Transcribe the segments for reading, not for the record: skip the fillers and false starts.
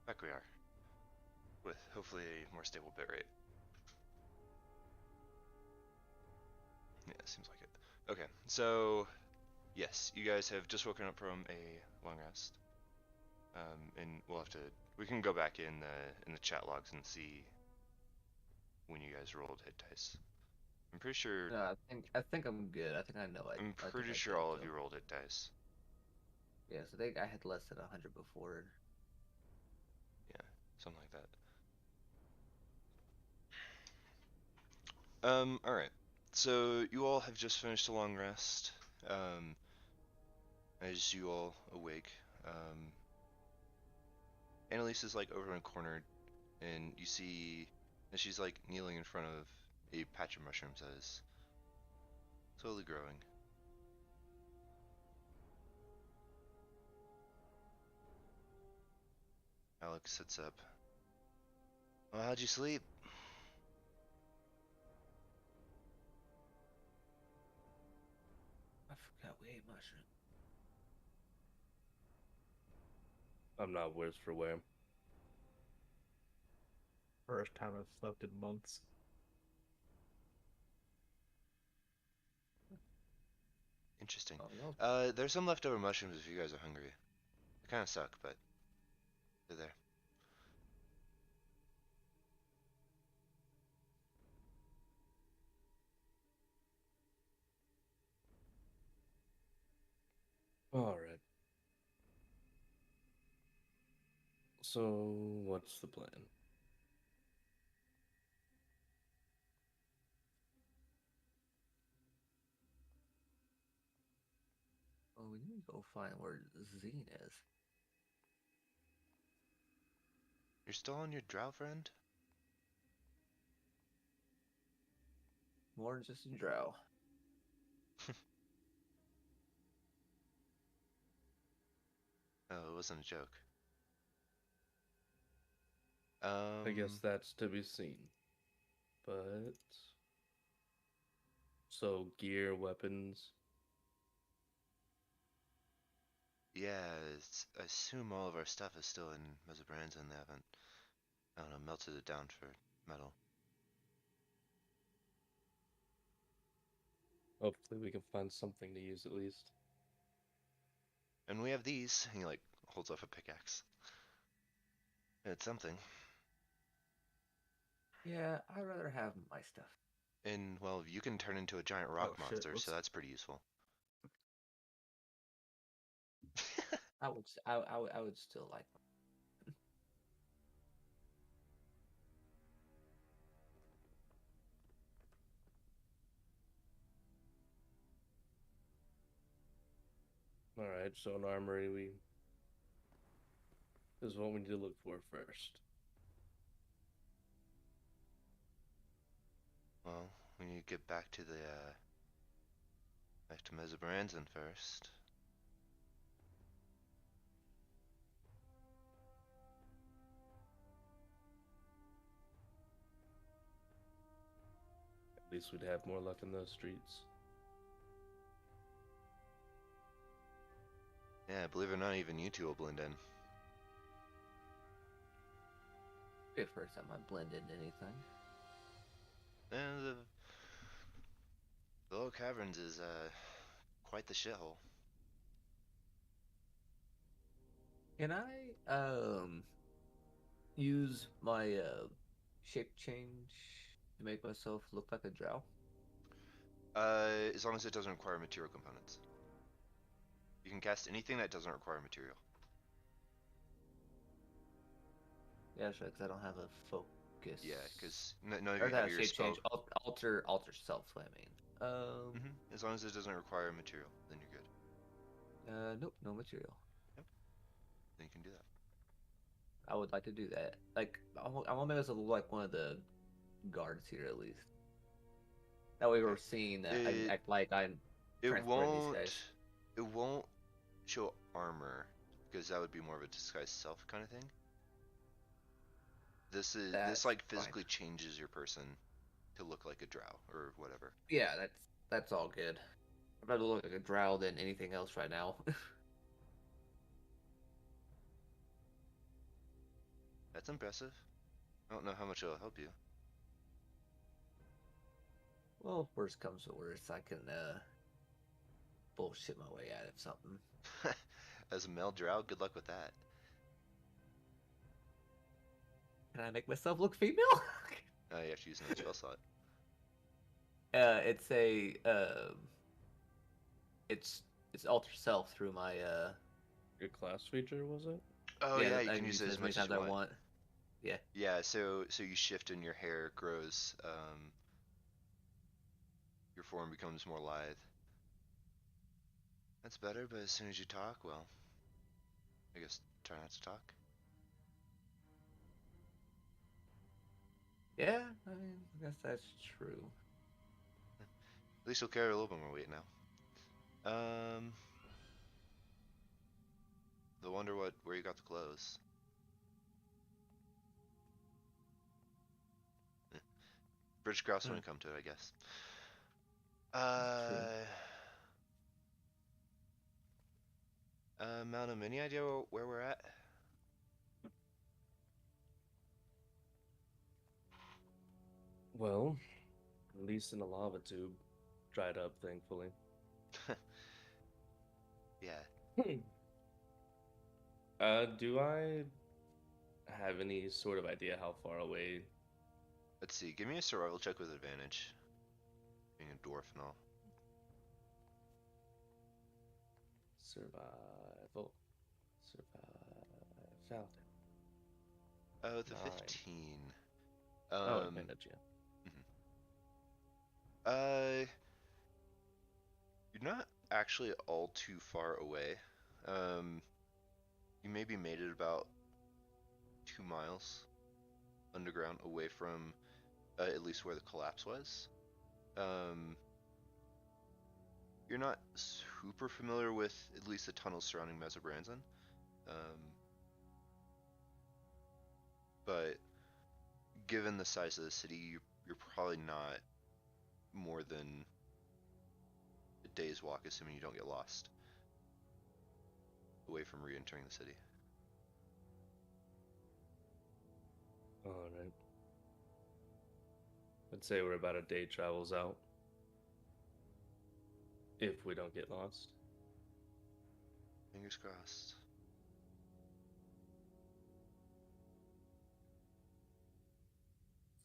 Back we are, with hopefully a more stable bitrate. Yeah, seems like it. Okay, so yes, you guys have just woken up from a long rest, and we can go back in the chat logs and see when you guys rolled hit dice. I'm pretty sure. No, I think I'm good. I think I know. I'm I think pretty I sure did. all of So you rolled hit dice. yes, I think I had less than 100 before. Yeah, something like that. All right. So you all have just finished a long rest. Um, as you all awake, um, Annalise is like over in a corner, and you see, and she's like kneeling in front of a patch of mushrooms that is slowly growing. Alex sits up. Well, how'd you sleep? I forgot we ate mushroom. I'm not worse for wear. First time I've slept in months. Interesting. Oh, y'all. There's some leftover mushrooms if you guys are hungry. They kind of suck, but they're there. All right. So, what's the plan? Oh, we need to go find where Zine is. You're still on your drow, friend? More than just a drow. Oh, it wasn't a joke. I guess that's to be seen. But so gear, weapons. Yeah, I assume all of our stuff is still in Menzoberranzan. They haven't, I don't know, melted it down for metal. Hopefully, we can find something to use at least. And we have these. And he like holds up a pickaxe. It's something. Yeah, I'd rather have my stuff. And well, you can turn into a giant rock Oh shit! monster, so Whoops. that's pretty useful. I would still like them. All right. So an armory, we is what we need to look for first. Well, we need to get back to the back to Menzoberranzan first. At least we'd have more luck in those streets. Yeah, believe it or not, even you two will blend in. Be the first time I blend into anything. And the Low Caverns is quite the shithole. Can I use my shape change to make myself look like a drow? As long as it doesn't require material components. You can cast anything that doesn't require material. Yeah, sure, because I don't have a focus. Yeah, because none of Or you have that your shape change, spoke. alter self. I mean, As long as it doesn't require material, then you're good. nope, no material. Yep, then you can do that. I would like to do that. Like, I want to make myself look like one of the guards here at least. That way we're Okay. seeing that I It act like I'm it transporting these won't guys. it won't show armor because that would be more of a disguise self kind of thing. This That's like fine. physically changes your person to look like a drow or whatever. Yeah, that's all good. I'm about to look like a drow than anything else right now. That's impressive. I don't know how much it'll help you. Well, worst comes to worst, I can bullshit my way out of something. As a male drow, good luck with that. Can I make myself look female? You have to use another spell slot. It's a it's alter self through my Your class feature, was it? Oh yeah, you I can use it as many much as times you I want. Yeah. Yeah, so you shift and your hair grows. Your form becomes more lithe. That's better, but as soon as you talk, well, I guess try not to talk. Yeah, I mean, I guess that's true. At least you'll carry a little bit more weight now. I wonder where you got the clothes. British Grouse when it come to it, I guess. True. Malnum, any idea where we're at? Well, at least in the lava tube. Dried up, thankfully. Yeah. Do I have any sort of idea how far away? Let's see. Give me a survival check with advantage. Being a dwarf and all. Survival. Found it. Oh, the 9. 15. Oh, advantage, yeah. You're not actually all too far away. You maybe made it about 2 miles underground away from at least where the collapse was. You're not super familiar with at least the tunnels surrounding Menzoberranzan. But given the size of the city, you're probably not more than a day's walk, assuming you don't get lost, away from re-entering the city. Alright. I'd say we're about a day travels out. If we don't get lost. Fingers crossed.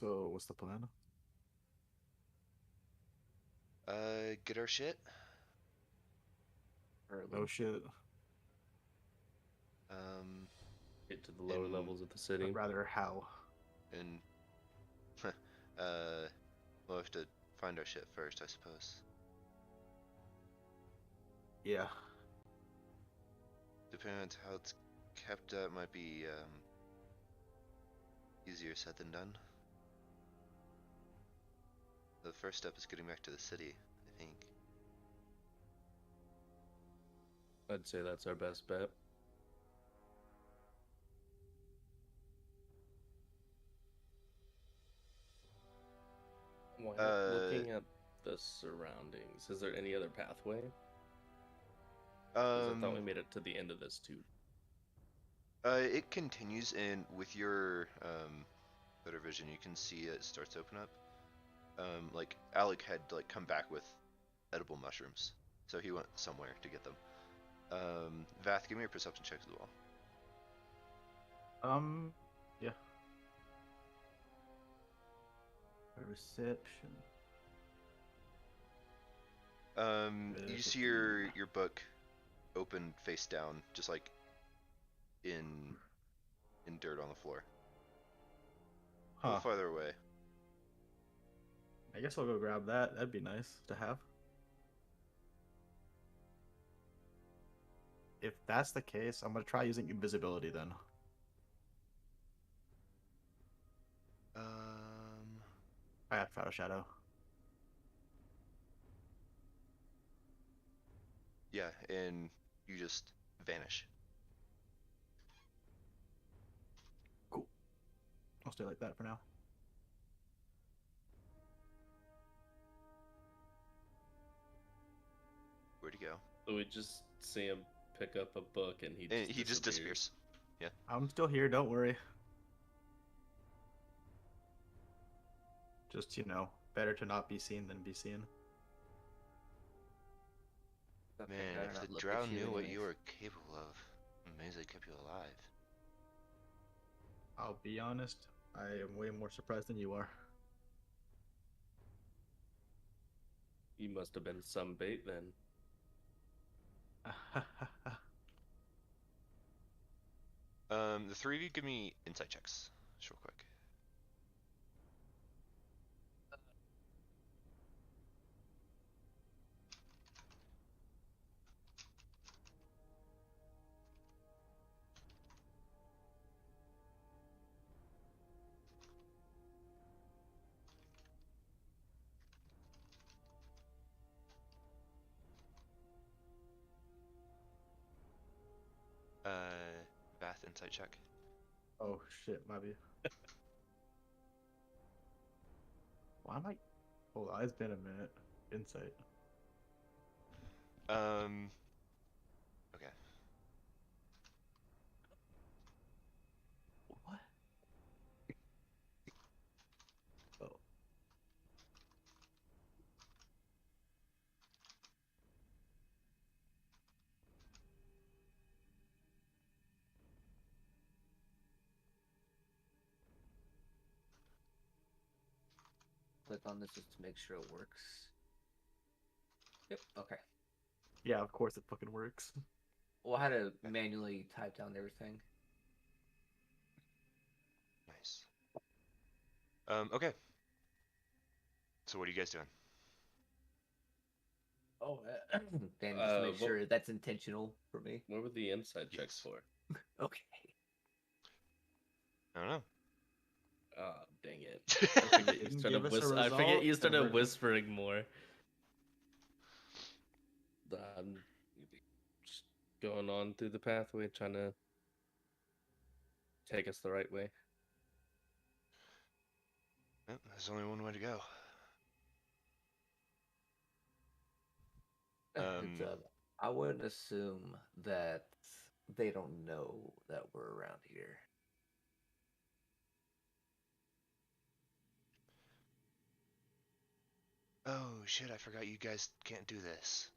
So, what's the plan? Get our shit. Oh shit. Get to the lower levels of the city. I'd rather how. And we'll have to find our shit first, I suppose. Yeah. Depending on how it's kept up, might be easier said than done. The first step is getting back to the city, I think. I'd say that's our best bet. Looking at the surroundings, is there any other pathway? Because I thought we made it to the end of this too. It continues, and with your better vision, you can see it starts to open up. Like Alec had like come back with edible mushrooms, so he went somewhere to get them. Vath, give me a perception check as well. Yeah. Perception. You see your book open face down, just like in dirt on the floor. A little farther away. I guess I'll go grab that. That'd be nice to have. If that's the case, I'm gonna try using invisibility then. I have Shadow. Yeah, and you just vanish. Cool. I'll stay like that for now. Where'd he go? So we just see him pick up a book and he He just disappears. Yeah. I'm still here, don't worry. Just, better to not be seen than be seen. Okay, Man, better if not the look drow at you knew what anyways. you were capable of, I'm amazed they kept you alive. I'll be honest, I am way more surprised than you are. You must have been some bait then. The three of you give me insight checks, just real quick. Bath insight check. Oh shit, might be. Why am I? Hold on, it's been a minute. Insight. Okay. What? Oh. Click on this just to make sure it works. Yep. Okay. Yeah, of course it fucking works. Well, I had to manually type down everything. Nice. Okay. So what are you guys doing? Oh, Dan, just to make What- sure that's intentional for me. What were the inside checks Yes. for? Okay. I don't know. Oh, dang it. If I you forget you didn't started, give us a I forget result, you then started we're just- whispering more. Just going on through the pathway, trying to take us the right way. Well, there's only one way to go. Heads up. I wouldn't assume that they don't know that we're around here. Oh shit, I forgot you guys can't do this.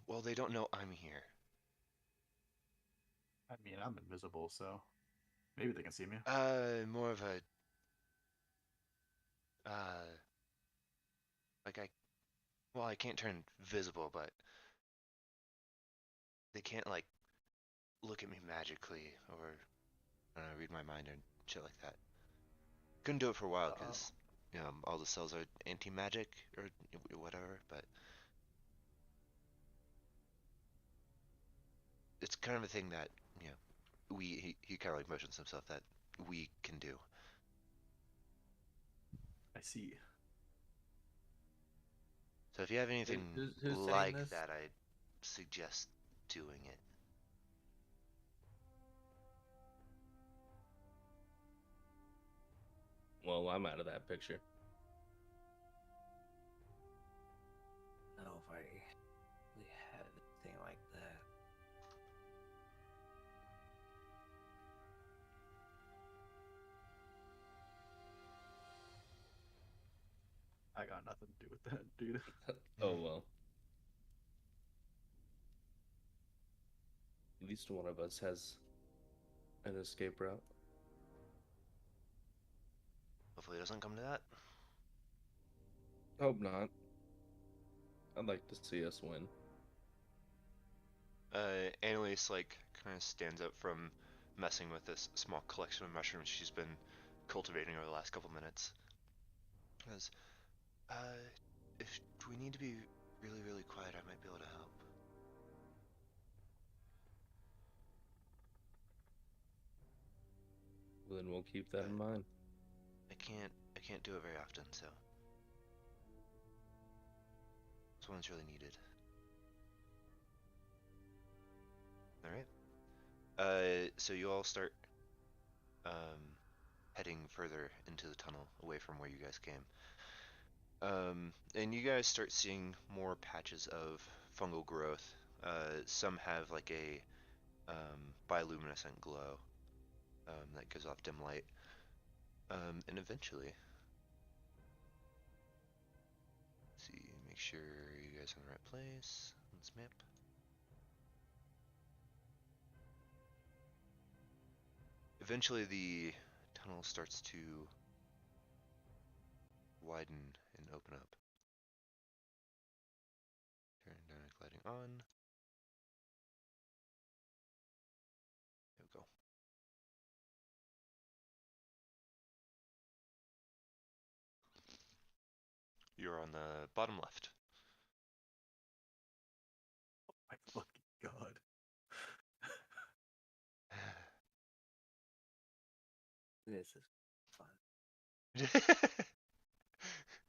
Well, they don't know I'm here. I mean, I'm invisible, so maybe they can see me. More of a, like I can't turn visible, but they can't, like, look at me magically or, I don't know, read my mind or shit like that. Couldn't do it for a while because, all the cells are anti-magic or whatever, but it's kind of a thing that, he kind of like motions himself that we can do. I see. So if you have anything who's saying like this? that, I'd suggest doing it. Well, I'm out of that picture. I don't know if I really had anything like that. I got nothing to do with that, dude. Oh well. At least one of us has an escape route. Hopefully it doesn't come to that. Hope not. I'd like to see us win. Annalise, like, kind of stands up from messing with this small collection of mushrooms she's been cultivating over the last couple minutes. Because, if we need to be really, really quiet, I might be able to help. Well, then we'll keep that in mind. I can't do it very often, so this one's really needed. Alright. So you all start heading further into the tunnel away from where you guys came. And you guys start seeing more patches of fungal growth. Some have like a bioluminescent glow that gives off dim light. And eventually, let's see, make sure you guys are in the right place on this map. Eventually, the tunnel starts to widen and open up. Turn dynamic lighting on. There we go. You're on the bottom left. Oh my fucking god. This is fun.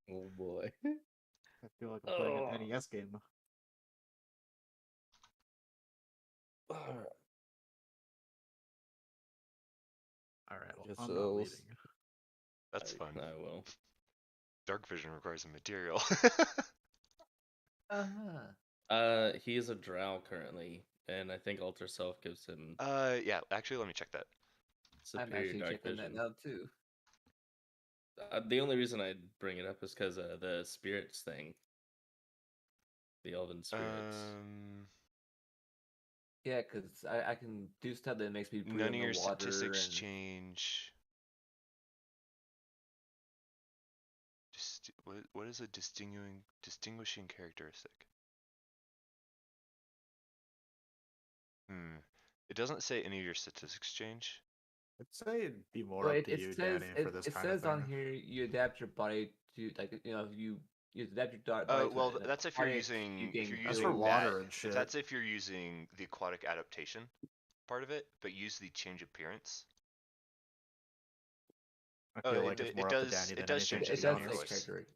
Oh boy. I feel like I'm playing Oh. an NES game. Alright, well, Guess I'm not I'll leaving. That's fun. I will. Dark vision requires a material. He's a drow currently, and I think Alter Self gives him Yeah, actually, let me check that. I'm superior actually dark checking vision. that now too. The only reason I bring it up is because the spirits thing, the elven spirits. Yeah, because I can do stuff that makes me breathe None of in your the water statistics and change. What is a distinguishing characteristic? It doesn't say any of your statistics change. I'd say it'd be more well, up it, to it you, says Danny, for it, this it kind of says on thing. here you adapt your body to you adapt your body Oh, to well, an that's if you're aquatic, using you gain That's for that. water and shit. That's if you're using the aquatic adaptation part of it, but use the change appearance. I feel like it's more up to Danny It than does anything, change to It the be sound does of your say honest. voice. character.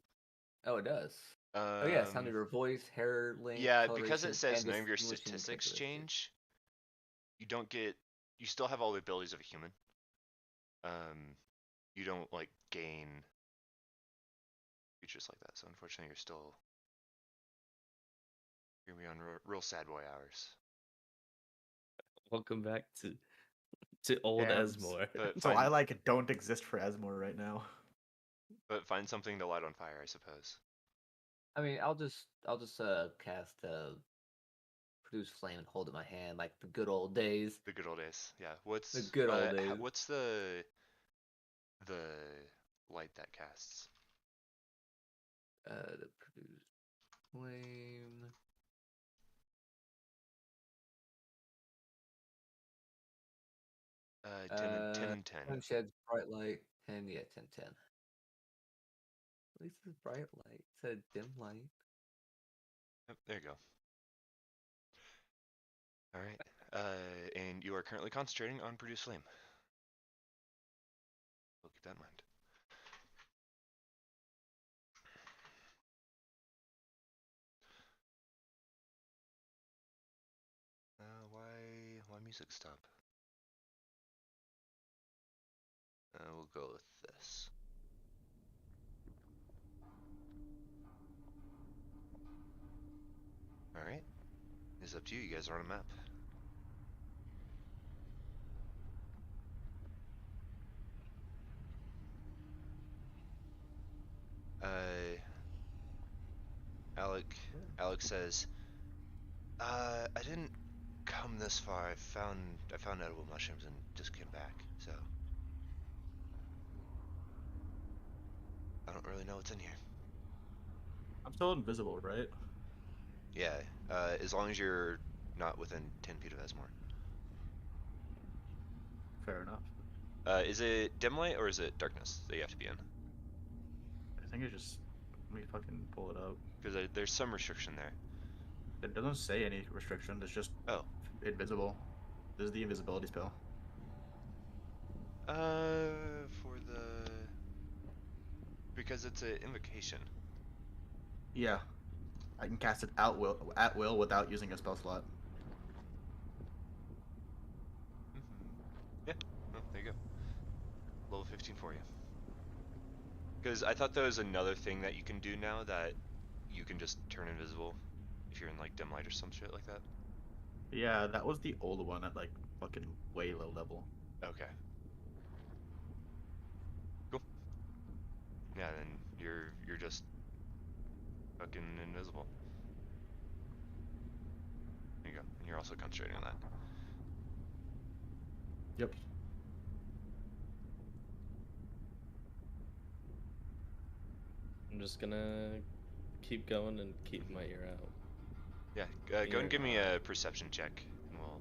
Oh, it does. Oh yeah, sound of your voice, hair length, Yeah, because coloration, it says and none of your distinguishing statistics characteristics. change, you still have all the abilities of a human. You don't like gain features like that. So unfortunately, you're gonna be on real sad boy hours. Welcome back to old Damn. But So find, I like don't exist for Esmore right now. but find something to light on fire, I suppose. I mean, I'll just cast produce flame and hold it in my hand like the good old days. The good old days. Yeah. The good old days. What's the light that casts? The produce flame. 10 and 10. 10 sheds bright light. 10, yeah, 10, 10. At least it's bright light. It said dim light. Yep, there you go. All right. And you are currently concentrating on produce flame. We'll keep that in mind. Why music stop? We'll go with this. All right. It's up to you. You guys are on a map. Alec says, I didn't come this far. I found edible mushrooms and just came back. So I don't really know what's in here. I'm still invisible, right? Yeah. As long as you're not within 10 feet of Esmore. Fair enough. Is it dim light or is it darkness that you have to be in? I think it's just let me fucking pull it up. Because there's some restriction there. It doesn't say any restriction. It's just invisible. This is the invisibility spell. Because it's an invocation. Yeah, I can cast it at will without using a spell slot. Yeah. Well, there you go. Level 15 for you. Because I thought there was another thing that you can do now that you can just turn invisible if you're in like dim light or some shit like that. Yeah, that was the old one at like fucking way low level. Okay. Cool. Yeah, then you're just fucking invisible. There you go. And you're also concentrating on that. Yep. I'm just gonna keep going and keep my ear out. Yeah, go and give me a perception check, and we'll.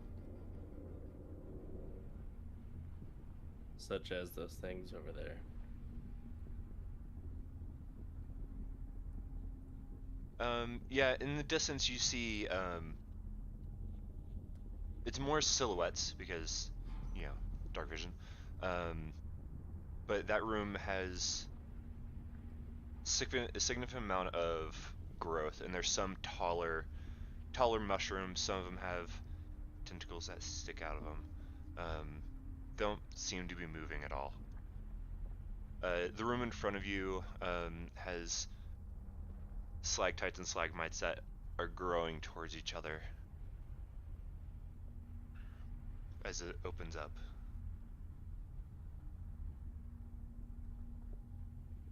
Such as those things over there. Yeah, in the distance you see, it's more silhouettes because, you know, dark vision. But that room has a significant amount of growth, and there's some taller mushrooms. Some of them have tentacles that stick out of them. Don't seem to be moving at all. The room in front of you has stalactites and stalagmites that are growing towards each other as it opens up.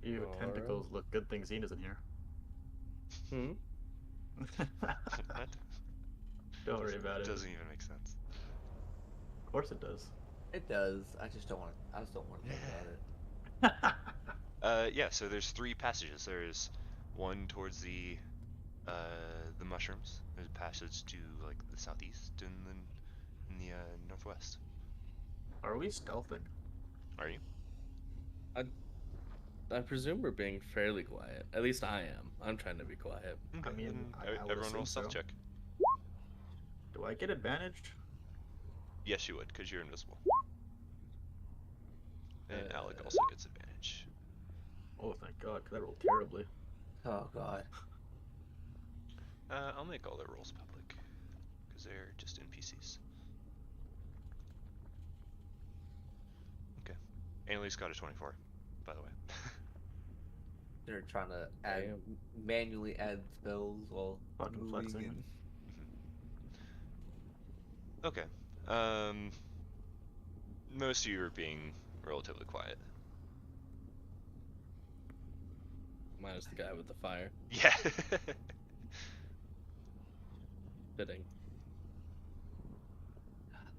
Ew, tentacles look good thing Xena's in here. Hmm? What? Don't worry about it. Doesn't even make sense. Of course it does. It does. I just don't want to think about it. Yeah, so there's 3 passages. There's one towards the mushrooms. There's a passage to like the southeast and then in the northwest. Are we stealthing? Are you? I presume we're being fairly quiet. At least I am. I'm trying to be quiet. Okay, I mean, then I would everyone roll assume stealth so. check. Do I get advantage? Yes, you would, because you're invisible. And Alec also gets advantage. Oh, thank God, because I rolled terribly. Oh God. I'll make all their rolls public, because they're just NPCs. Okay. Annalise got a 24, by the way. They're trying to manually add spells while Fucking moving. flexing. Okay. Most of you are being relatively quiet. Minus the guy with the fire. Yeah. Fitting.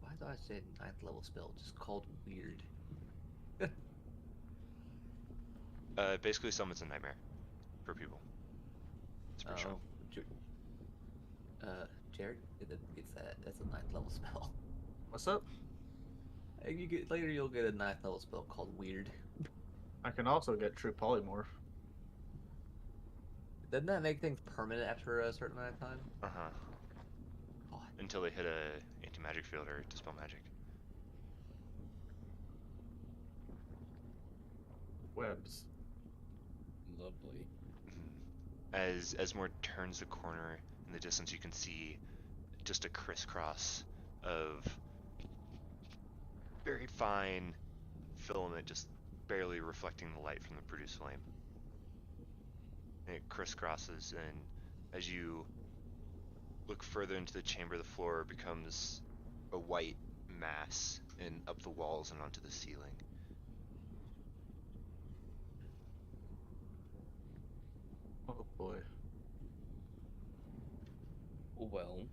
Why do I say 9th level spell just called weird? Basically summons a nightmare for people. It's pretty strong. Jared gets that. That's a 9th level spell. What's up? You get later. You'll get a 9th level spell called weird. I can also get true polymorph. Doesn't that make things permanent after a certain amount of time? Uh-huh. God. Until they hit a anti-magic field or dispel magic. Webs. Lovely. As Mort turns the corner in the distance, you can see just a crisscross of very fine filament just barely reflecting the light from the produced flame. And it crisscrosses, and as you look further into the chamber, the floor becomes a white mass and up the walls and onto the ceiling. Oh boy. Well,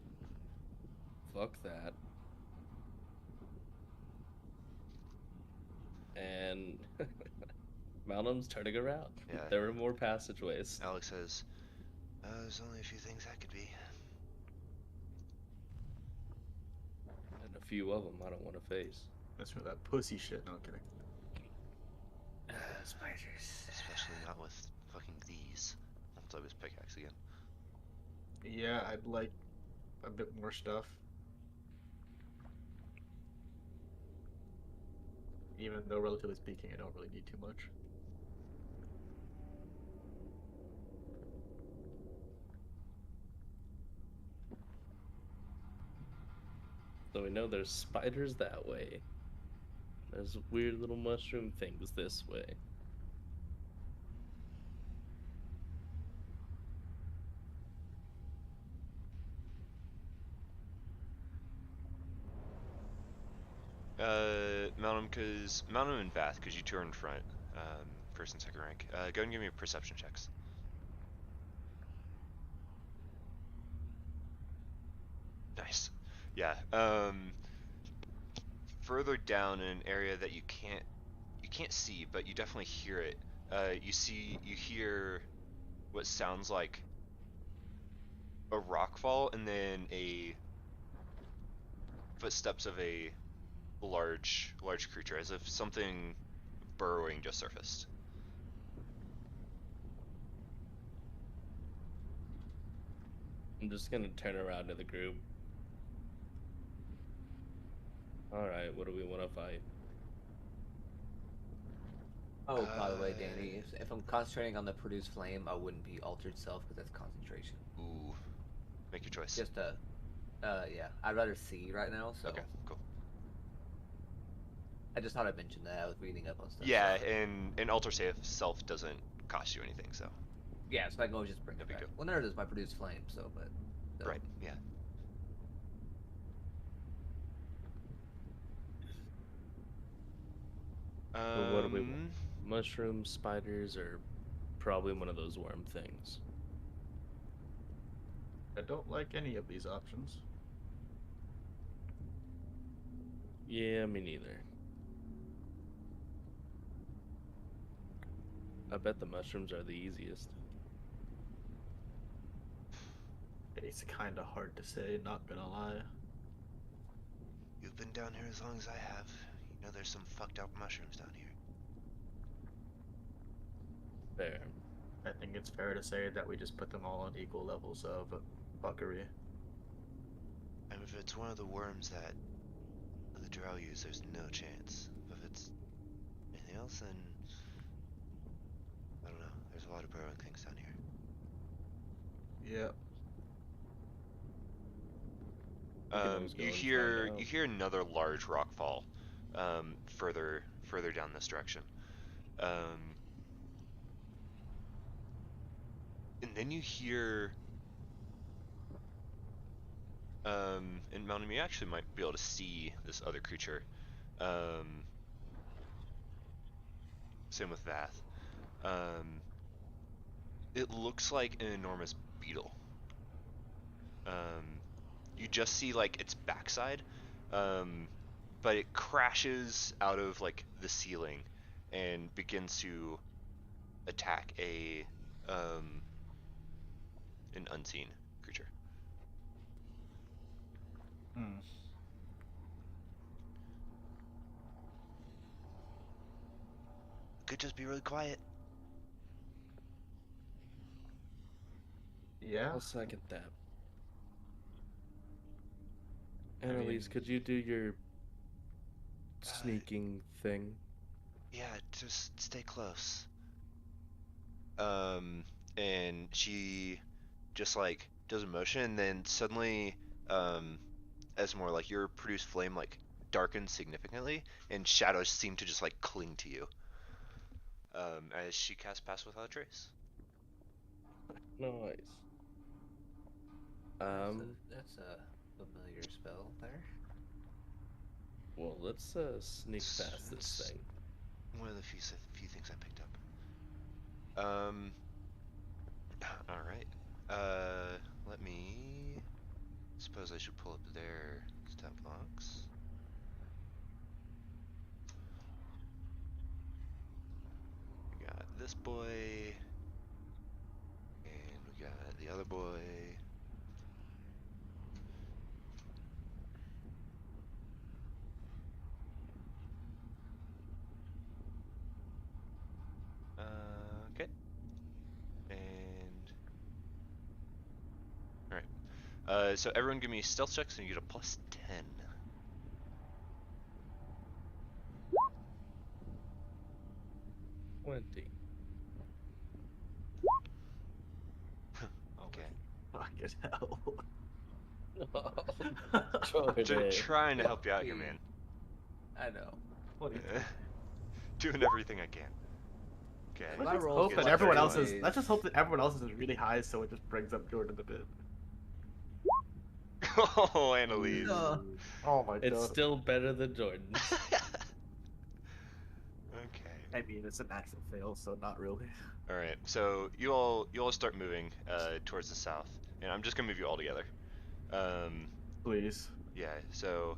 fuck that. And Malcolm's turning around. Yeah. There were more passageways. Alex says, there's only a few things that could be. And a few of them I don't want to face. That's for that pussy shit. No, I'm kidding. Spiders. Especially not with fucking these. I'll play with pickaxe again. Yeah, I'd like a bit more stuff. Even though, relatively speaking, I don't really need too much. So we know there's spiders that way. There's weird little mushroom things this way. Malcolm and Bath, because you two are in front. first and second rank. Go ahead and give me perception checks. Nice. Yeah. Further down in an area that you can't see, but you definitely hear it. You hear what sounds like a rock fall, and then a footsteps of a large creature, as if something burrowing just surfaced. I'm just gonna turn around to the group. Alright, what do we want to fight? Oh, by the way, Danny, if I'm concentrating on the produced flame, I wouldn't be altered self because that's concentration. Ooh. Make your choice. Just yeah, I'd rather see right now. So Okay, cool. I just thought I'd mention that. I was reading up on stuff. Yeah, so. and alter self doesn't cost you anything, so. Yeah, so I can always just bring it back. Well, there it is, my produced flame. So, but. So. Right. Yeah. So what do we want? Mushrooms, spiders, or probably one of those worm things? I don't like any of these options. Yeah, me neither. I bet the mushrooms are the easiest. It's kind of hard to say, not gonna lie. You've been down here as long as I have. You know there's some fucked up mushrooms down here. Fair. I think it's fair to say that we just put them all on equal levels of fuckery. And if it's one of the worms that the drow use, there's no chance. If it's anything else, then I don't know. There's a lot of burrowing things down here. Yep. You hear another large rock fall, further down this direction, and then you hear, and Mountain, you actually might be able to see this other creature. Same with Vath. It looks like an enormous beetle. You just see like its backside, but it crashes out of like the ceiling and begins to attack an unseen creature. Could just be really quiet. Yeah. I'll second that. Annalise, could you do your sneaking thing? Yeah, just stay close. And she just like does a motion, and then suddenly, as more like your produced flame like darkens significantly, and shadows seem to just like cling to you. As she casts Pass Without a Trace. Nice. That's a familiar spell there. Well, let's sneak past this thing. One of the few things I picked up. All right. Let me. Suppose I should pull up their stat box. We got this boy, and we got the other boy. Okay. And all right. So everyone, give me stealth checks, and you get a +10. 20. Okay. Fucking hell. Trying to help you out here, man. I know. What do you Doing everything I can. Okay. My roll hope is that like everyone 30 else is. days. Let's just hope that everyone else is really high, so it just brings up Jordan a bit. Oh, Annalise. Oh my god. It's still better than Jordan's. Okay. I mean, it's a natural fail, so not really. All right. So you all start moving towards the south, and I'm just gonna move you all together. Please. Yeah. So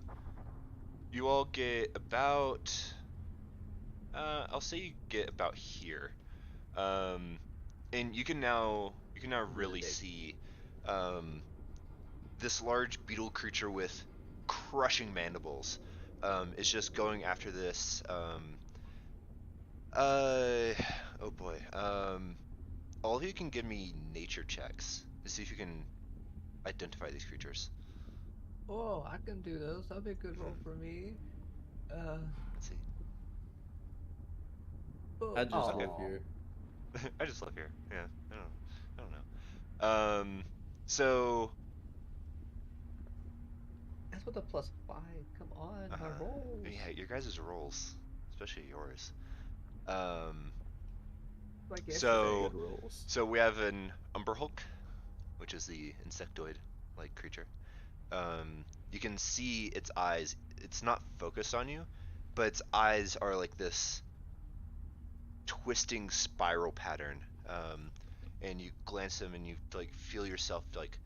you all get about I'll say you get about here. And you can now really big. see this large beetle creature with crushing mandibles is just going after this oh boy. All of you can give me nature checks to see if you can identify these creatures. Oh, I can do those. That'll be a good roll for me. Let's see. I just Okay. live here. I just live here. Yeah. I don't know. So That's with a +5. Come on, my rolls. yeah, your guys' rolls, especially yours. Like So yesterday. Rolls. so we have an Umber Hulk, which is the insectoid-like creature. You can see its eyes. It's not focused on you, but its eyes are like this twisting spiral pattern. And you glance them and you like feel yourself like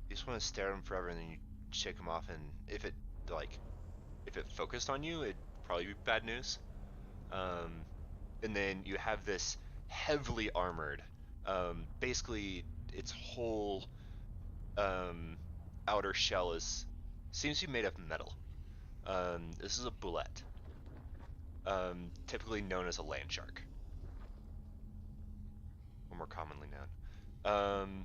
you just want to stare at them forever, and then you shake them off. And like if it focused on you, it'd probably be bad news. And then you have this heavily armored, basically its whole outer shell seems to be made of metal. This is a bullet, typically known as a land shark, or more commonly known.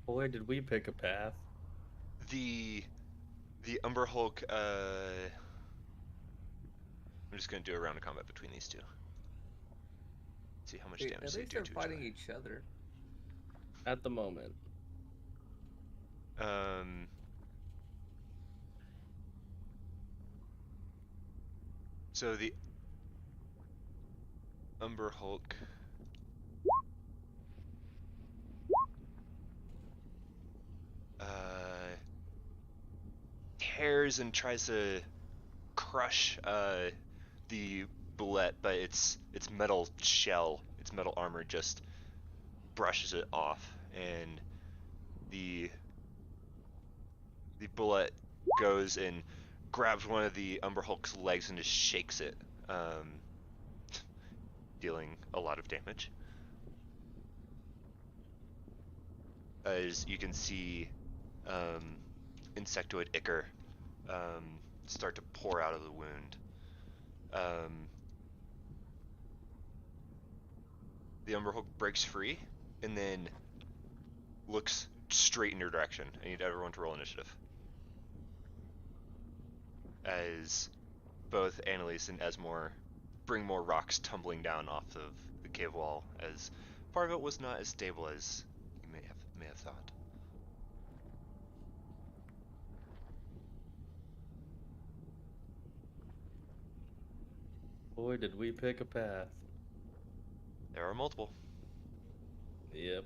Boy, did we pick a path. The Umber Hulk. I'm just gonna do a round of combat between these two. See how much Wait, damage at they least do they're to each fighting other. each other. At the moment. So the Umber Hulk tears and tries to crush the bullet, but its metal shell, its metal armor just brushes it off, and the bullet goes and grabs one of the Umber Hulk's legs and just shakes it, dealing a lot of damage. As you can see, insectoid ichor start to pour out of the wound. The Umber Hulk breaks free and then looks straight in your direction. I need everyone to roll initiative. As both Annalise and Esmore bring more rocks tumbling down off of the cave wall, as part of it was not as stable as you may have thought. Boy, did we pick a path. There are multiple. Yep.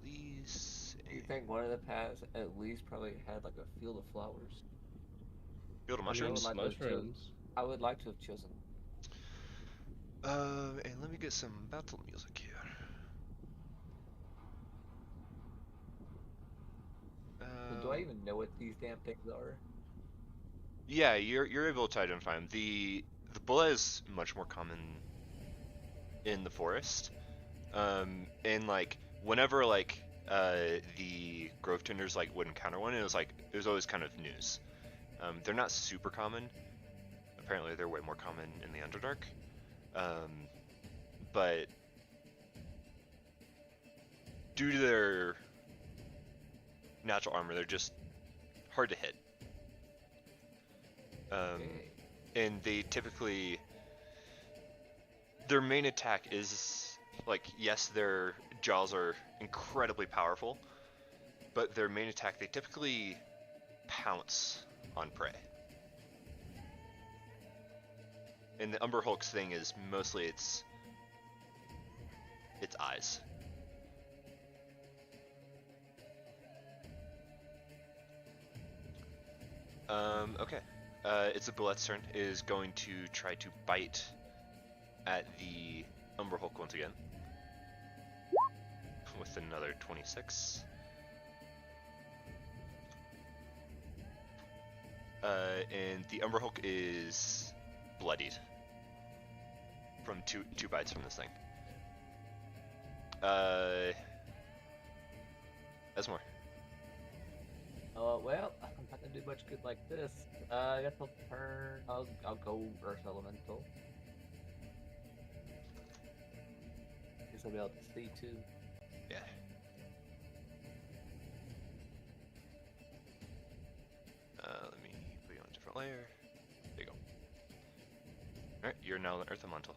Annalise. Do you think one of the paths at least probably had like a field of flowers? Field of I mushrooms? would like to have Mushrooms. I would like to have chosen. And let me get some battle music here. Well, do I even know what these damn things are? Yeah, you're able to identify them. The bullet is much more common in the forest. And like whenever like the grove tenders like would encounter one, it was always kind of news. They're not super common. Apparently, they're way more common in the Underdark. But due to their natural armor, they're just hard to hit. Okay. And they typically, their main attack is like, yes, their jaws are incredibly powerful, but their main attack, they typically pounce on prey. And the Umber Hulk's thing is mostly its eyes. Okay. It's a bullet's turn. It is going to try to bite at the Umber Hulk once again. With another 26. And the Umber Hulk is bloodied from two bites from this thing. Esmore. Well, I'm not gonna do much good like this. I guess I'll turn. I'll go Earth Elemental. Guess I'll be able to see too. Yeah. Let me put you on a different layer. There you go. Alright, you're now an Earth Elemental.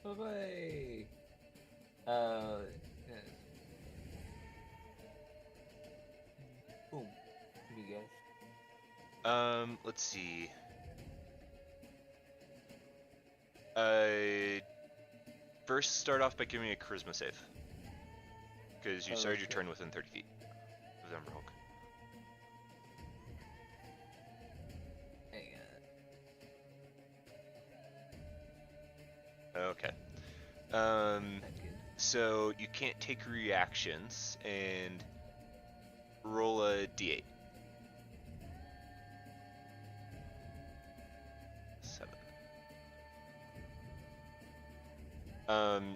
Bye-bye! Yeah. Boom. You guys. Let's see. First start off by giving me a charisma save. Because you started your turn within 30 feet of the Umber Hulk. Hang on. Okay. That's good. So you can't take reactions and roll a d8. 7.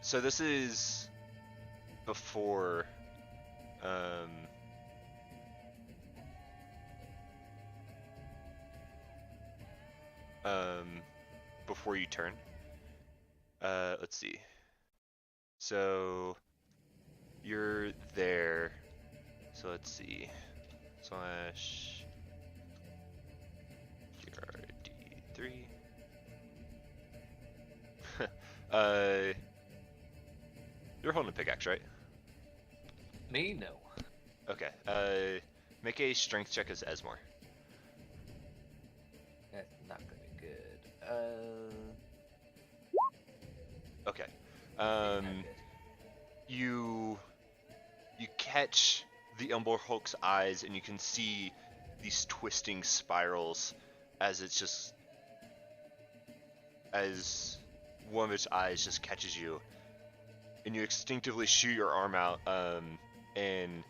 So this is before before you turn. Let's see. So you're there. So let's see. Slash GRD3. You're holding a pickaxe, right? Me? No. Okay. Make a strength check as Esmore. That's not gonna be good. Okay. Not good. You catch the Umber Hulk's eyes, and you can see these twisting spirals as one of its eyes just catches you, and you instinctively shoot your arm out, and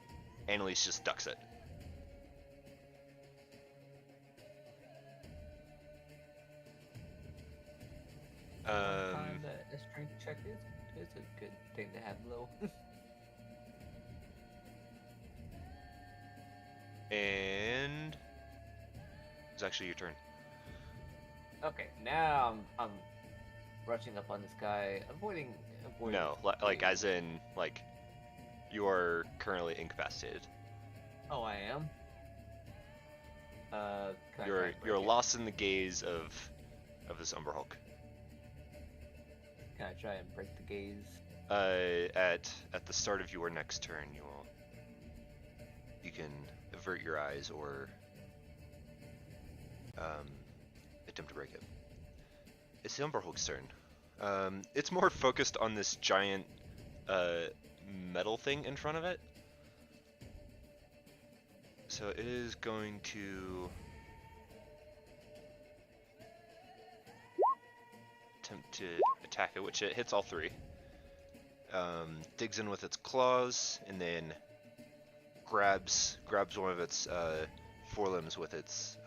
Annalise just ducks it. A strength check is a good thing to have low. And it's actually your turn. Okay, now I'm rushing up on this guy, avoiding. No, like as in like you are currently incapacitated. Oh, I am. Can I try You're and break it? lost in the gaze of this Umber Hulk. Can I try and break the gaze? At the start of your next turn, you can avert your eyes or attempt to break it. It's the Umber Hulk's turn. It's more focused on this giant metal thing in front of it. So it is going to attempt to attack it, which it hits all three. Digs in with its claws and then grabs one of its forelimbs with its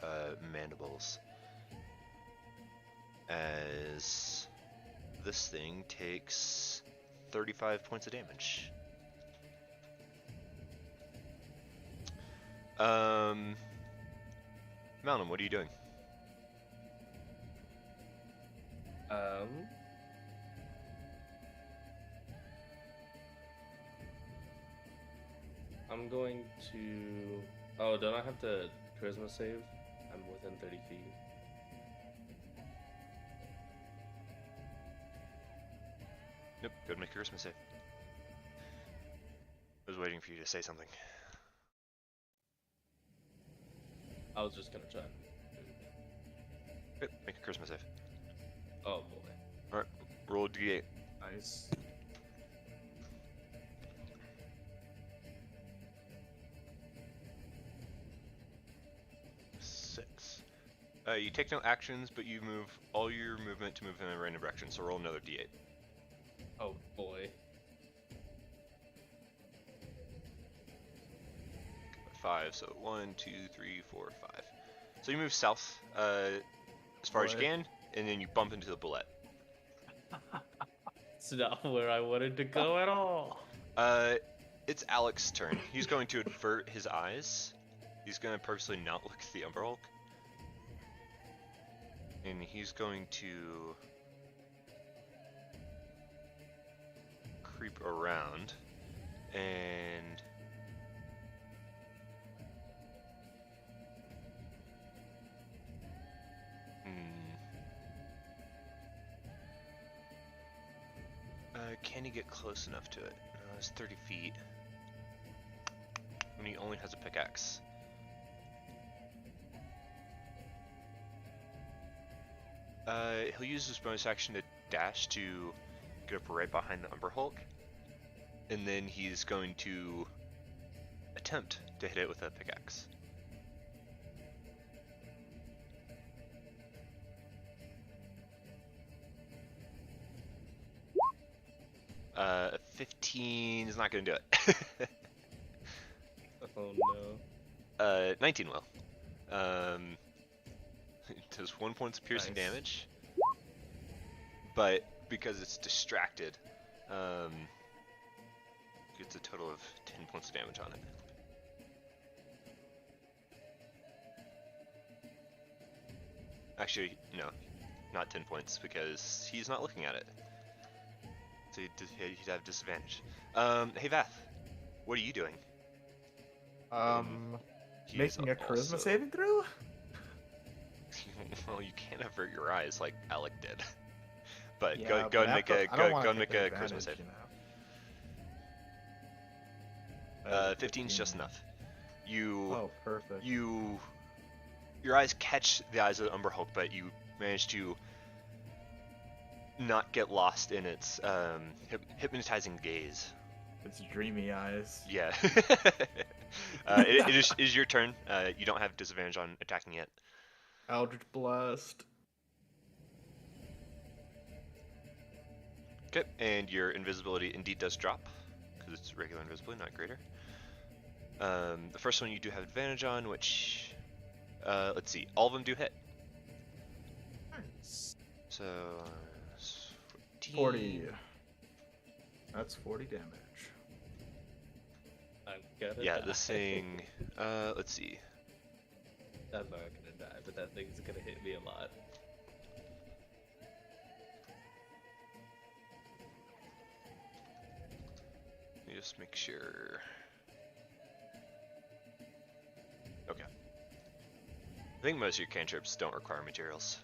mandibles. As this thing takes 35 points of damage. Malcolm, what are you doing? I'm going to. Oh, don't I have to charisma save? I'm within 30 feet. Nope, go to make your Christmas save. I was waiting for you to say something. I was just gonna try. Good, make a Christmas save. Oh boy. Alright, roll a d8. Nice. You take no actions, but you move all your movement to move in a random direction. So roll another d8. Oh boy. 5. So 1, 2, 3, 4, 5. So you move south as far as you can, and then you bump into the bullet. It's not where I wanted to go at all. It's Alex's turn. He's going to avert his eyes. He's going to purposely not look at the Umber Hulk. And he's going to creep around and can he get close enough to it? No, it's 30 feet. And he only has a pickaxe. He'll use his bonus action to dash to get up right behind the Umber Hulk. And then he's going to attempt to hit it with a pickaxe. 15 is not going to do it. Oh no. 19 will. It does 1 point of piercing damage, but because it's distracted, gets a total of 10 points of damage on it. Actually, no, not 10 points because he's not looking at it. So he'd have disadvantage. Hey Vath, what are you doing? He's Making a charisma also... saving throw? Well, you can't avert your eyes like Alec did. But Yeah, go and make a charisma charisma save. 15's just enough. Oh, perfect. Your eyes catch the eyes of the Umber Hulk, but you manage to not get lost in its hypnotizing gaze. It's dreamy eyes. Yeah. It is your turn. You don't have disadvantage on attacking yet. Eldritch Blast. Okay, and your invisibility indeed does drop, because it's regular invisibility, not greater. The first one you do have advantage on, which, let's see, all of them do hit. Nice. So, 40. That's 40 damage. I'm gonna Yeah, die. this thing, let's see. I'm not gonna die, but that thing's gonna hit me a lot. Let me just make sure. Okay. I think most of your cantrips don't require materials.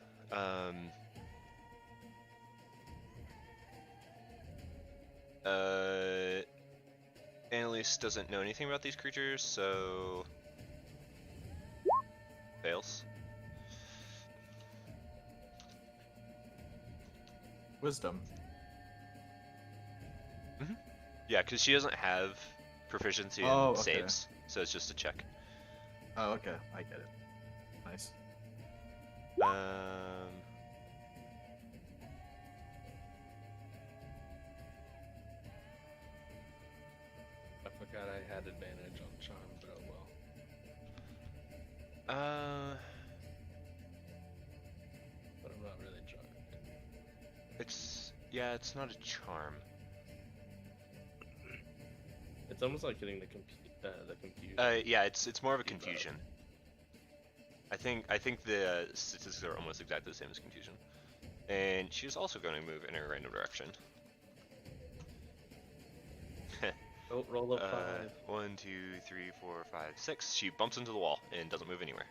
Annalise doesn't know anything about these creatures, so fails. Wisdom. Yeah, because she doesn't have proficiency in okay. saves, so it's just a check. Oh, okay. I get it. Nice. I forgot I had advantage on charm, but oh well. But I'm not really charmed. It's not a charm. It's almost like getting the confusion. Yeah, it's more of a confusion. I think the statistics are almost exactly the same as confusion. And she's also going to move in a random direction. Don't roll a 5. 1, 2, 3, 4, 5, 6. She bumps into the wall and doesn't move anywhere.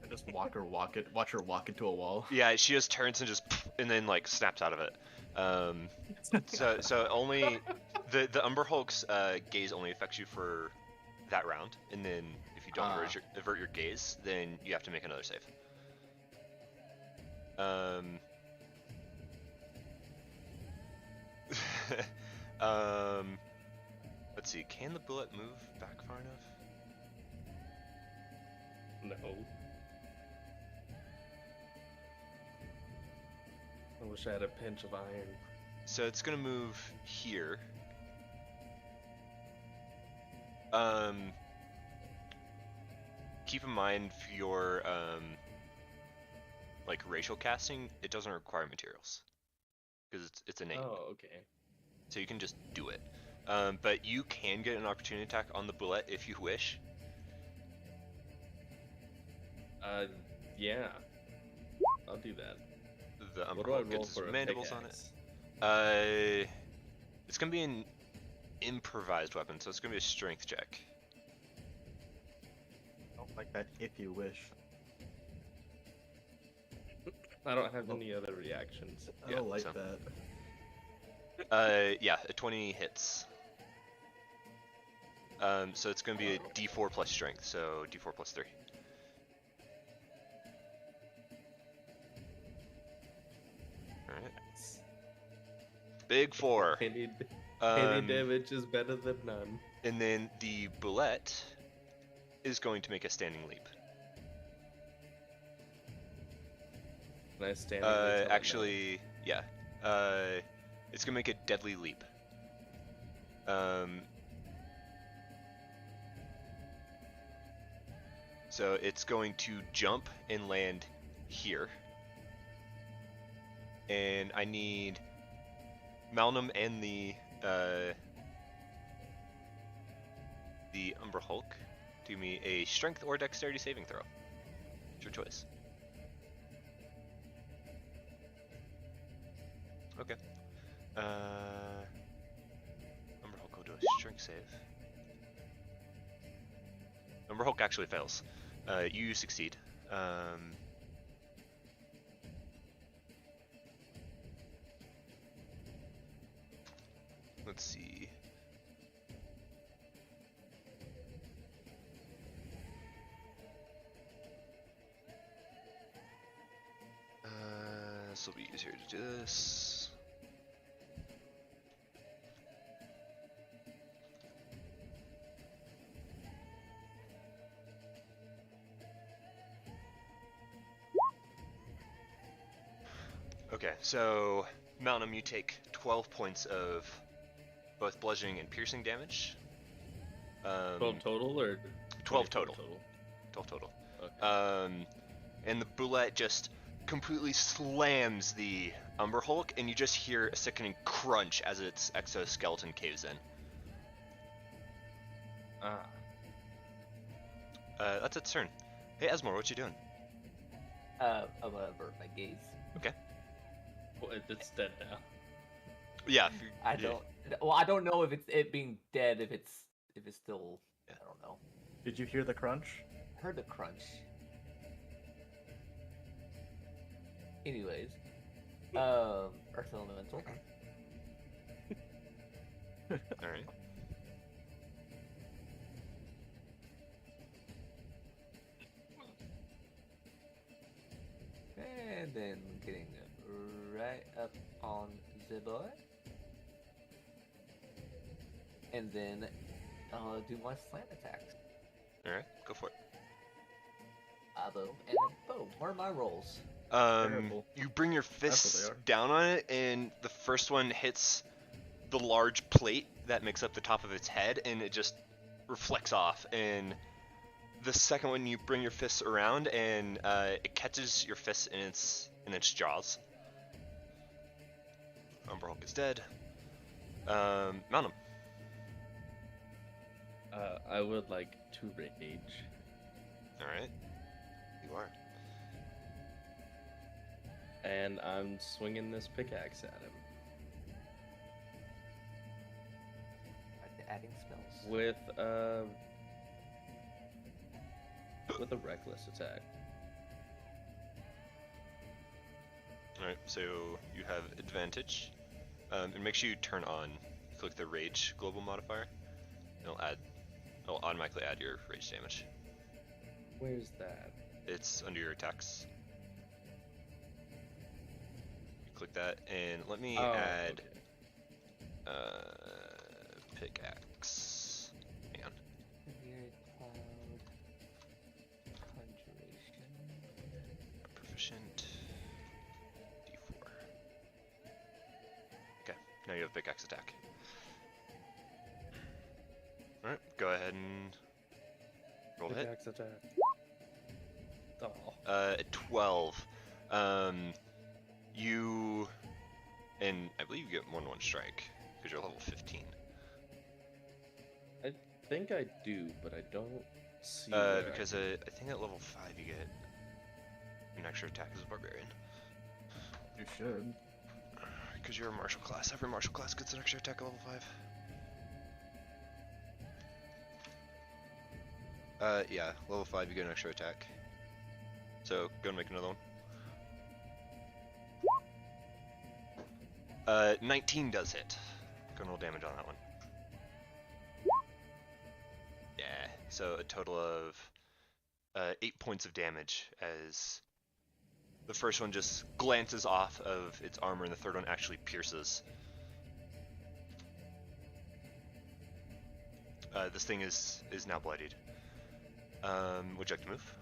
I just watch her walk into a wall. Yeah, she just turns and and then like snaps out of it. So only the Umber Hulk's gaze only affects you for that round, and then if you don't avert your gaze, then you have to make another save. Let's see. Can the bullet move back far enough? No. wish I had a pinch of iron. So it's gonna move here. Keep in mind for your like racial casting, it doesn't require materials because it's innate. Oh, okay. So you can just do it. But you can get an opportunity attack on the bullet if you wish. Yeah. I'll do that. The What do I Umberhulk roll gets for a mandibles on pickaxe? it. It's gonna be an improvised weapon, so it's gonna be a strength check. I don't like that if you wish. I don't have any other reactions. I Yeah, don't like so. that. Yeah, a 20 hits. So it's gonna be a D4 plus strength, so D4 plus 3. Alright. Big 4. Any Um, damage is better than none. and then the bullet is going to make a standing leap. Can I stand there till I know? Actually, yeah. It's gonna make a deadly leap. So it's going to jump and land here. And I need Malnum and the Umber Hulk to give me a strength or dexterity saving throw. It's your choice. Okay. Umber Hulk will do a strength save. Umber Hulk actually fails. You succeed. Let's see. This will be easier to do this. Okay, so Malnum, you take 12 points of both bludgeoning and piercing damage. 12 total or 12 24 total. 12 total. Okay. And the bullet just completely slams the Umber Hulk, and you just hear a sickening crunch as its exoskeleton caves in. That's its turn. Hey, Esmore, what you doing? I'm gonna avert my gaze. Okay. Well, it's dead now. Yeah. I don't. Well, I don't know if it's it being dead. If it's still. Yeah. I don't know. Did you hear the crunch? Heard the crunch. Anyways, Earth Elemental. All right. And then getting right up on the boy. And then do my slant attacks. All right. Go for it. A bow and a bow. What are my rolls? Terrible. You bring your That's what fists they are. down on it, and the first one hits the large plate that makes up the top of its head, and it just reflects off. And the second one, you bring your fists around, and it catches your fist in its jaws. Umber Hulk is dead. Mount him. I would like to rage. All right. You are. And I'm swinging this pickaxe at him Adding spells. with a reckless attack. All right. So you have advantage, and make sure you turn on. Click the rage global modifier. It'll automatically add your rage damage. Where's that? It's under your attacks. Click that, and let me add okay. pickaxe. Hang on. Severe cloud. Conjuration. Proficient. D4. Now you have pickaxe attack. Alright, go ahead and roll hit. Pickaxe attack. Oh. 12. You, and I believe you get 1/1 strike because you're level 15. I think I do, but I don't see. Where Because I think at level 5 you get an extra attack as a barbarian. You should. Because you're a martial class. Every martial class gets an extra attack at level 5. Yeah, level 5 you get an extra attack. So go and make another one. 19 does hit. Go and roll damage on that one. Yeah, so a total of 8 points of damage as the first one just glances off of its armor and the third one actually pierces. This thing is now bloodied. Would you like to move?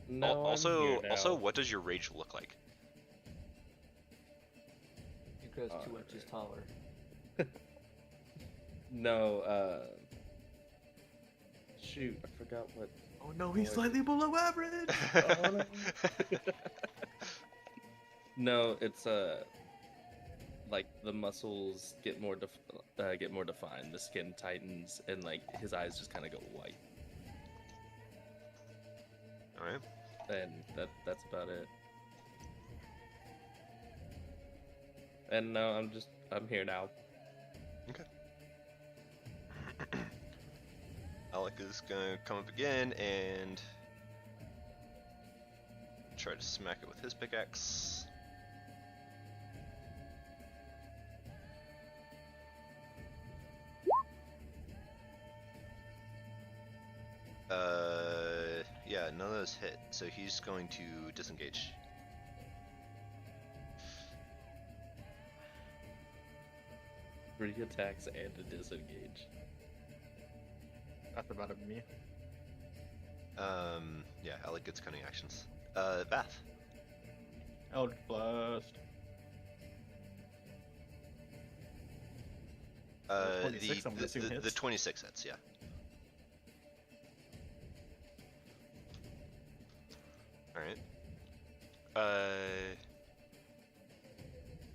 No, also, I'm here also, now. what does your rage look like? It goes 2 inches taller. No, shoot, I forgot what. Oh no, he's slightly below average. Oh, no. No, it's like the muscles get more defined, the skin tightens, and like his eyes just kind of go white. All right. And that's about it. And no, I'm here now. Okay. Alec is gonna come up again and try to smack it with his pickaxe. Yeah, none of those hit, so he's going to disengage. Three attacks and a disengage. That's about it for me. Yeah, Alec gets cunning actions. Bath. Eldritch Blast. 26, I'm guessing the hits. 26 hits, yeah. Alright.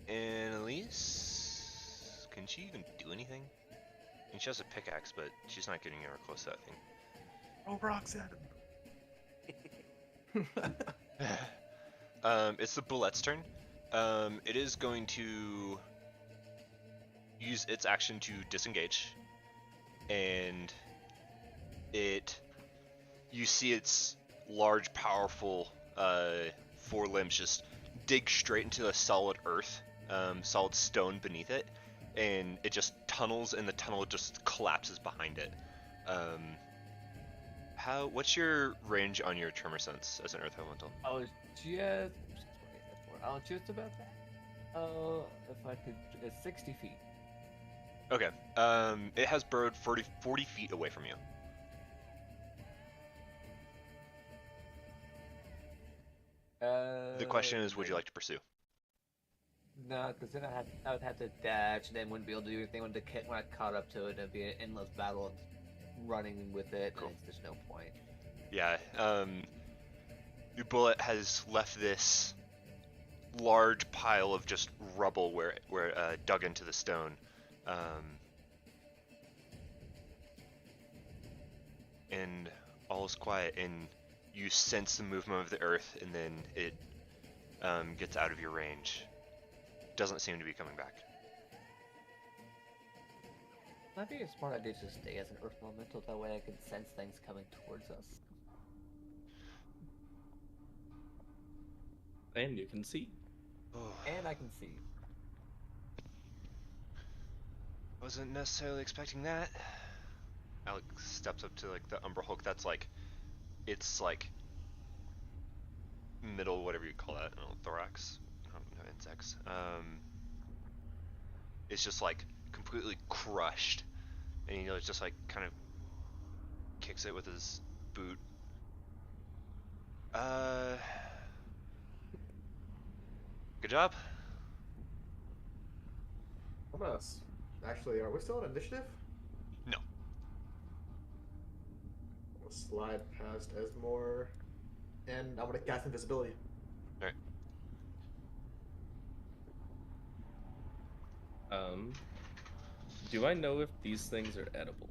Annalise? Can she even do anything? I mean, she has a pickaxe, but she's not getting anywhere close to that thing. Oh, rocks at him. It's the bullet's turn. It is going to use its action to disengage, and you see its large, powerful forelimbs just dig straight into the solid earth, solid stone beneath it, and it just tunnels, and the tunnel just collapses behind it. What's your range on your tremor sense as an earth elemental? I was just about that. If I could, it's 60 feet. Okay. It has burrowed 40 feet away from you. The question is, would you like to pursue? No, because then I would have to dash, and then wouldn't be able to do anything when I caught up to it. It'd be an endless battle of running with it. Cool. And there's no point. Yeah. Your bullet has left this large pile of just rubble where dug into the stone. And all is quiet, and you sense the movement of the earth, and then it gets out of your range. Doesn't seem to be coming back. Might be a smart idea to stay as an earth elemental. That way I can sense things coming towards us. And you can see. And I can see. Wasn't necessarily expecting that. Alec steps up to like the Umbra Hulk. That's like, it's like middle, whatever you call that. I don't know, thorax. No insects. It's just like completely crushed, and it's just like kind of kicks it with his boot. Good job. I'm gonna actually. Are we still on initiative? No. We'll slide past Esmore, and I'm gonna cast invisibility. All right. Do I know if these things are edible?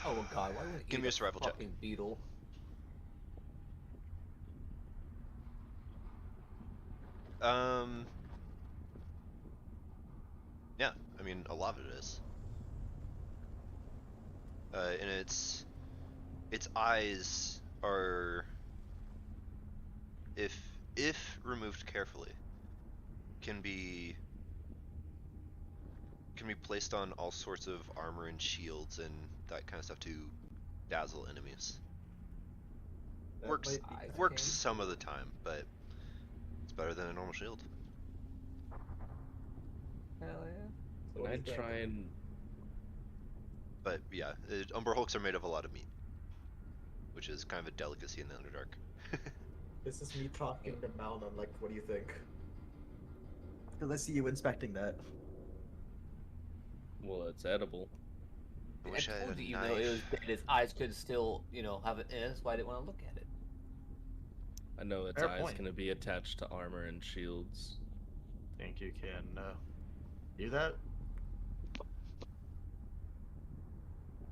Oh god, why would Give eat me a a survival check. fucking beetle? Yeah. I mean, a lot of it is. And its eyes are, if removed carefully, can be placed on all sorts of armor and shields and that kind of stuff to dazzle enemies. That Works might be works can. some of the time, but it's better than a normal shield. Hell yeah. So Can what do I you think? try and But yeah, Umber Hulks are made of a lot of meat, which is kind of a delicacy in the Underdark. This is me talking to Malnum. Like, what do you think? Because I see you inspecting that. well, it's edible. I wish I had told a you, you know, it was knife. dead. His eyes could still, you know, have it in it. That's why I didn't want to look at it. I know its Fair eyes point. can be attached to armor and shields. Think you can do that?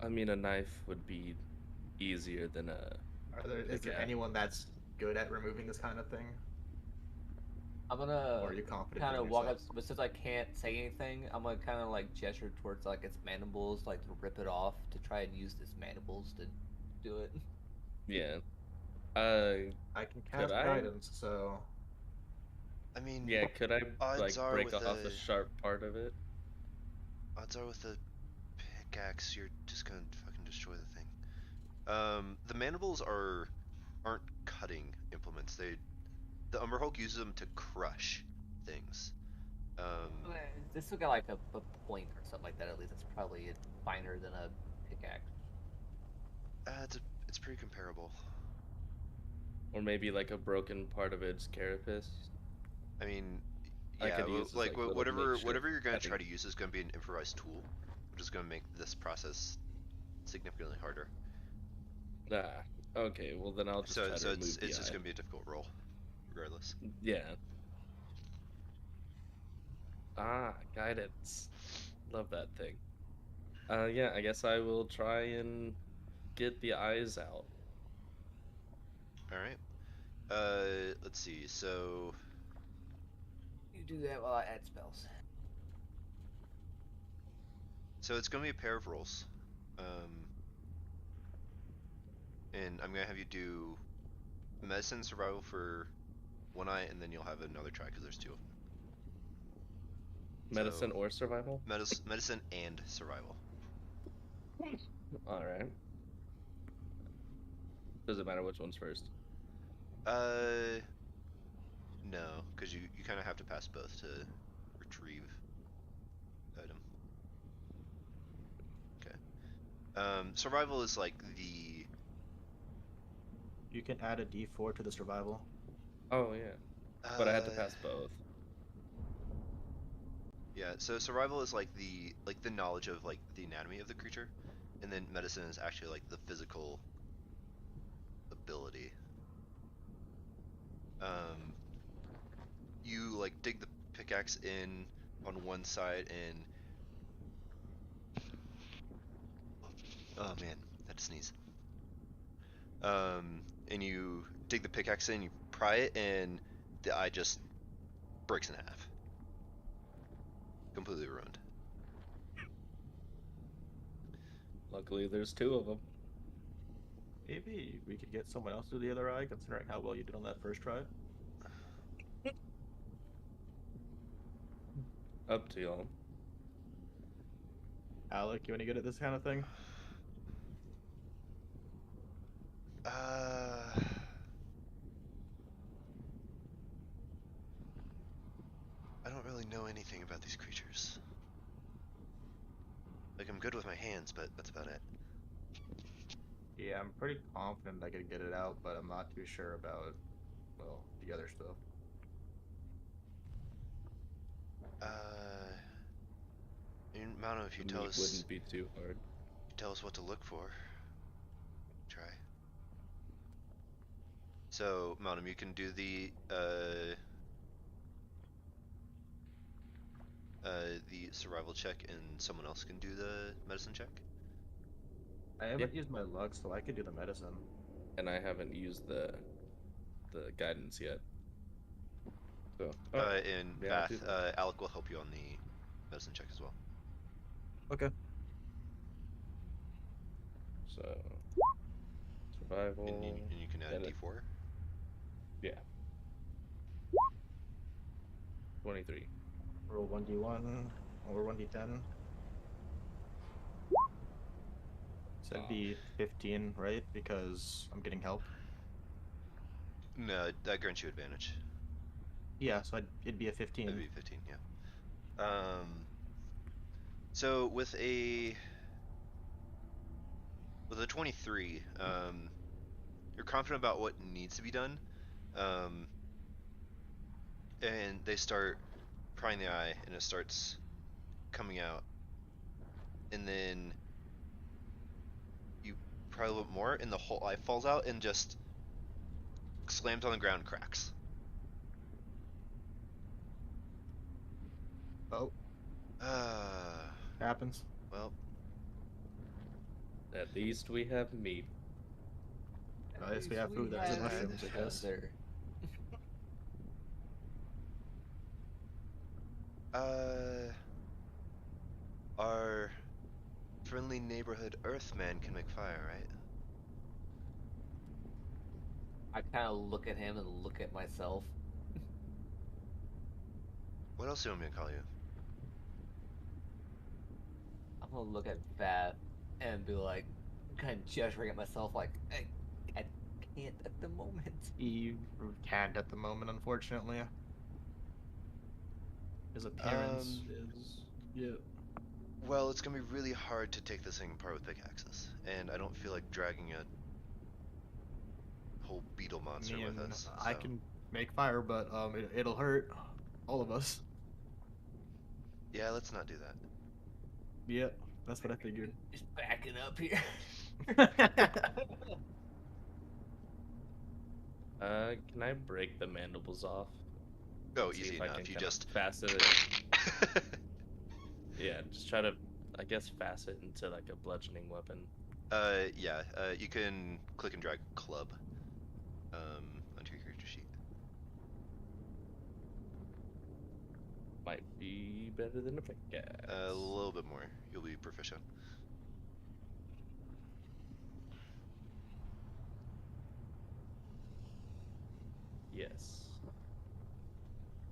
I mean, a knife would be easier than a Is there pickaxe. anyone that's good at removing this kind of thing? I'm gonna Or are you confident kind in of walk yourself? up, but since I can't say anything, I'm gonna kind of like gesture towards like its mandibles, like to rip it off to try and use its mandibles to do it. Yeah. I can Could cast I? guidance, so I mean, Yeah, could I odds like are break with off the sharp part of it? a pickaxe, you're just gonna fucking destroy the thing. The mandibles aren't cutting implements. The Umber Hulk uses them to crush things. This will get like a point or something like that. At least it's probably finer than a pickaxe. It's pretty comparable. Or maybe like a broken part of its carapace? I mean, I yeah, could use this, like little whatever makeshift you're gonna try to cutting. use is gonna be an improvised tool, which is gonna make this process significantly harder. Ah, okay, well then I'll just So try to remove the it's just eye. gonna be a difficult roll, regardless. Yeah. Ah, guidance. Love that thing. Yeah, I guess I will try and get the eyes out. All right. Let's see. So You do that while I add spells. it's gonna be a pair of rolls. And I'm gonna have you do medicine survival for one eye, and then you'll have another try because there's two of them. Medicine So, or survival? medicine and survival. Alright. Doesn't matter which one's first. No, because you kind of have to pass both to retrieve the item. Okay. Survival is like the. you can add a D4 to the survival. Oh, yeah. But I had to pass both. Yeah, so survival is like the knowledge of like the anatomy of the creature, and then medicine is actually like the physical ability. You like dig the pickaxe in on one side and oh man, I had to sneeze. And you dig the pickaxe in, you pry it, and the eye just breaks in half. Completely ruined. Luckily, there's two of them. Maybe we could get someone else to do the other eye, considering how well you did on that first try. Up to y'all. Alec, you any good at this kind of thing? I don't really know anything about these creatures. Like, I'm good with my hands, but that's about it. Yeah, I'm pretty confident I could get it out, but I'm not too sure about, well, the other stuff. Mono, if you The tell meat us, wouldn't be too hard. tell us what to look for. Try. So, Mono, you can do the survival check, and someone else can do the medicine check. I haven't used my luck, so I could do the medicine. And I haven't used the guidance yet. So, And yeah, I'll do Vath, that. Alec will help you on the medicine check as well. Okay. So, survival. And you can add and D4. Yeah. 23. Roll 1d1 or 1d10. So that'd be 15, right? Because I'm getting help. No, that grants you advantage. Yeah, so it'd be a 15. That'd be 15, yeah. So with a 23, you're confident about what needs to be done, and they start prying the eye, and it starts coming out, and then you pry a little bit more, and the whole eye falls out and just slams on the ground, and cracks. Oh, happens. Well, At least we have meat. At least we have food that has mushrooms, I guess. Our friendly neighborhood Earthman can make fire, right? I kind of look at him and look at myself. What else do you want me to call you? I'm gonna look at Vav and be like, kind of gesturing at myself, like, I can't at the moment. You can't at the moment, unfortunately. His appearance is... Yeah. Well, it's gonna be really hard to take this thing apart with pickaxes, and I don't feel like dragging a whole beetle monster with us. I so. can make fire, but it'll hurt all of us. Yeah, let's not do that. Yep, that's what I figured. Just backing up here. Can I break the mandibles off? Oh, See easy if I enough. can You kinda just facet it. Yeah, just try to, I guess, facet into like a bludgeoning weapon. yeah. You can click and drag club onto your character sheet. Might be better than a pickaxe. A little bit more. You'll be proficient. Yes.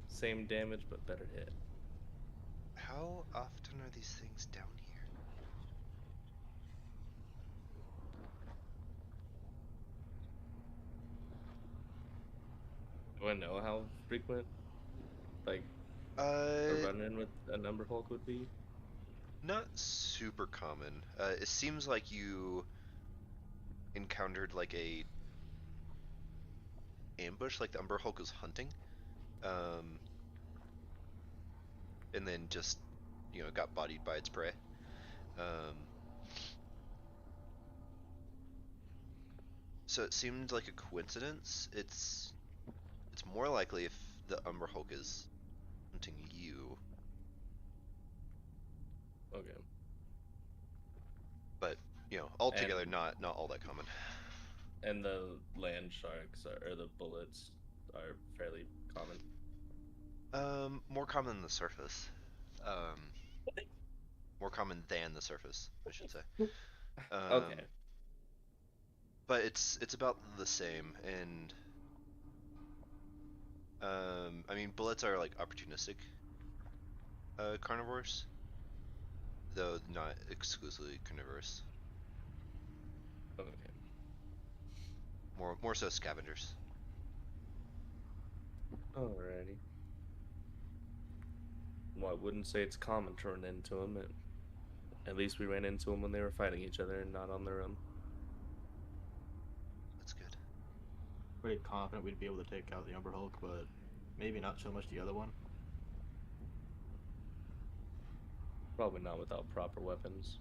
Same damage, but better hit. How often are these things down here? Do I know how frequent, like, a run-in with a number Hulk would be? Not super common. It seems like you encountered like a ambush, like the Umber Hulk was hunting, and then just got bodied by its prey. So it seemed like a coincidence. It's more likely if the Umber Hulk is hunting you. Okay. But altogether, not all that common. And the land sharks or the bullets are fairly common. More common than the surface. More common than the surface, I should say. Okay. But it's about the same, and I mean, bullets are like opportunistic carnivores, though not exclusively carnivorous. Okay. More so scavengers. Alrighty. Well, I wouldn't say it's common to run into them. At least we ran into them when they were fighting each other and not on their own. That's good. Pretty confident we'd be able to take out the Umber Hulk, but maybe not so much the other one. Probably not without proper weapons.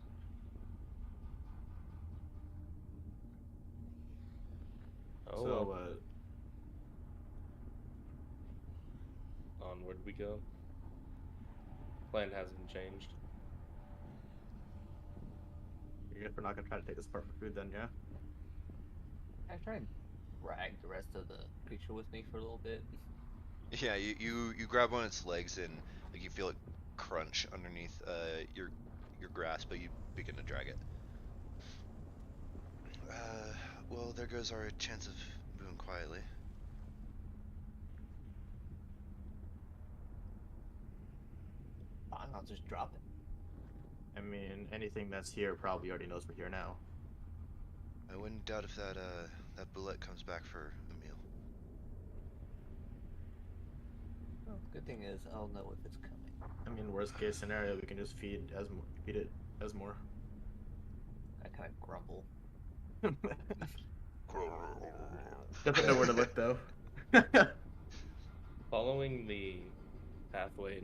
Oh So, well. Onward we go. Plan hasn't changed. I guess we're not gonna try to take this apart for food then, yeah? I try and drag the rest of the creature with me for a little bit. Yeah, you grab one of its legs and like you feel it crunch underneath your grasp, but you begin to drag it. Well, there goes our chance of moving quietly. Fine, I'll just drop it. I mean, anything that's here probably already knows we're here now. I wouldn't doubt if that bullet comes back for a meal. Well, good thing is I'll know if it's coming. I mean, worst case scenario, we can just feed it as more. I kind of grumble. Doesn't know where to look though. Following the pathway,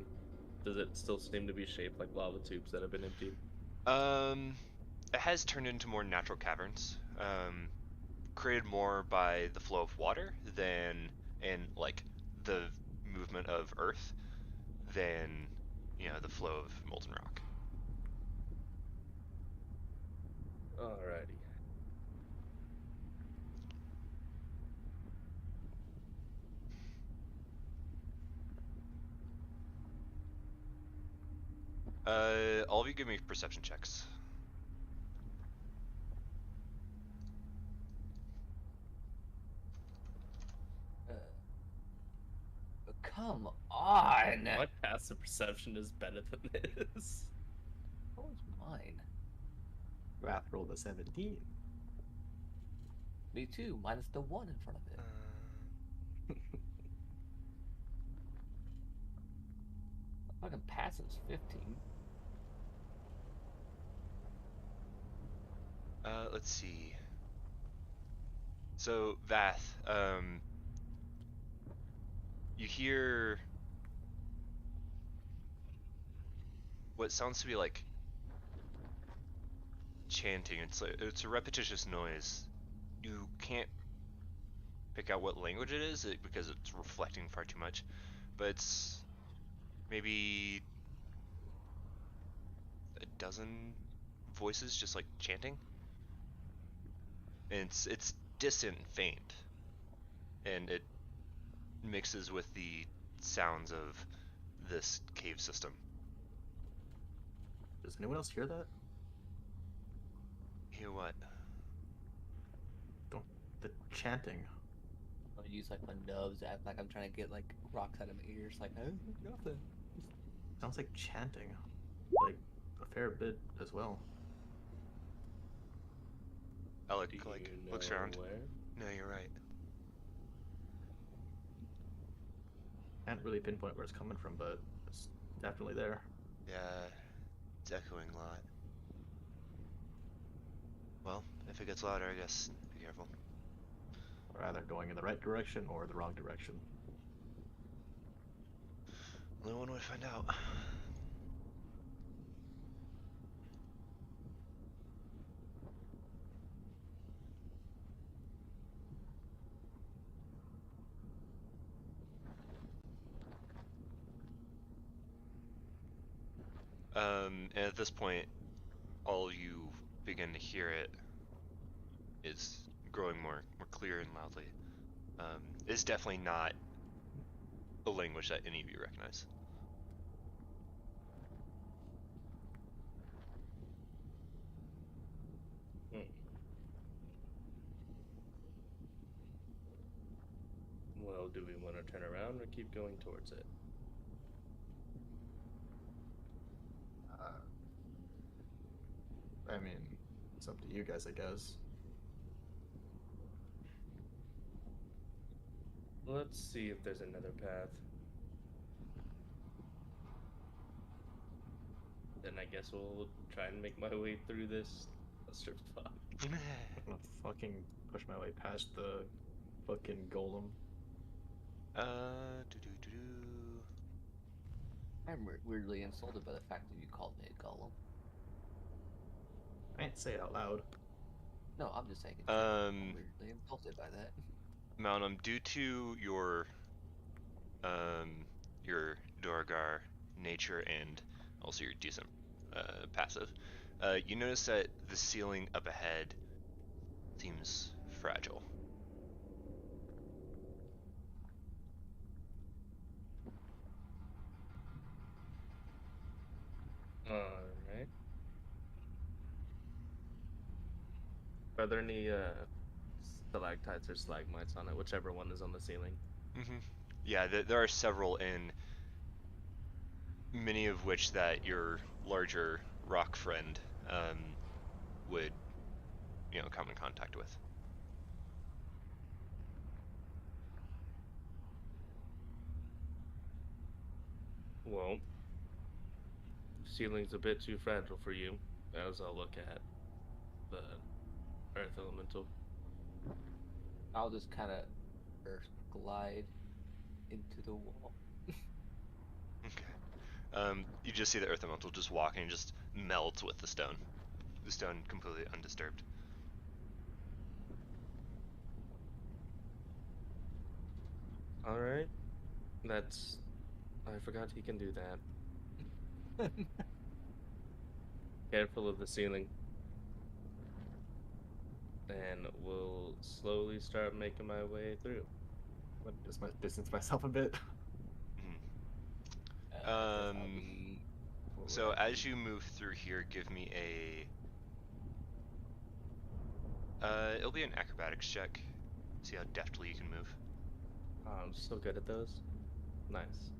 does it still seem to be shaped like lava tubes that have been emptied? It has turned into more natural caverns. Created more by the flow of water and like the movement of earth than, the flow of molten rock. Alrighty. All of you give me perception checks. Come on! My passive perception is better than this. What was mine? Wrath rolled a 17. Me too, minus the 1 in front of it. Fucking passive's 15. Let's see. So, Vath, you hear what sounds to be like chanting. It's a repetitious noise. You can't pick out what language it is because it's reflecting far too much, but it's maybe a dozen voices just like chanting, and it's distant and faint, and it mixes with the sounds of this cave system. Does anyone else hear that? Hear what? The chanting. I'll use like my nubs, act like I'm trying to get like rocks out of my ears, like, oh, nothing. Sounds like chanting. Like a fair bit as well. Alec Do like you looks know around. where? No, you're right. Can't really pinpoint where it's coming from, but it's definitely there. Yeah, it's echoing a lot. Well, if it gets louder, I guess be careful. We're either going in the right direction or the wrong direction. Only one way to find out. And at this point, all you begin to hear it is growing more clear and loudly. It's definitely not a language that any of you recognize. Well, do we want to turn around or keep going towards it? I mean, it's up to you guys, I guess. Let's see if there's another path. Then I guess we'll try and make my way through this cluster spot. I'm gonna fucking push my way past the fucking golem. Do. I'm weirdly insulted by the fact that you called me a golem. I didn't say it out loud. No, I'm just saying in general. I'm weirdly insulted by that. Malnum, due to your Dorgar nature and also your decent passive, you notice that the ceiling up ahead seems fragile. Alright. Are there any stalactites or stalagmites on it, whichever one is on the ceiling? Mm-hmm. Yeah, there are several, in many of which that your larger rock friend would, come in contact with. Well, ceiling's a bit too fragile for you, as I'll look at the earth elemental. I'll just kind of earth glide into the wall. Okay. You just see the earth elemental just walking and just melts with the stone. The stone completely undisturbed. Alright. I forgot he can do that. Careful of the ceiling. And we'll slowly start making my way through. Just distance myself a bit. So as you move through here, give me it'll be an acrobatics check. See how deftly you can move. Oh, I'm so good at those. Nice.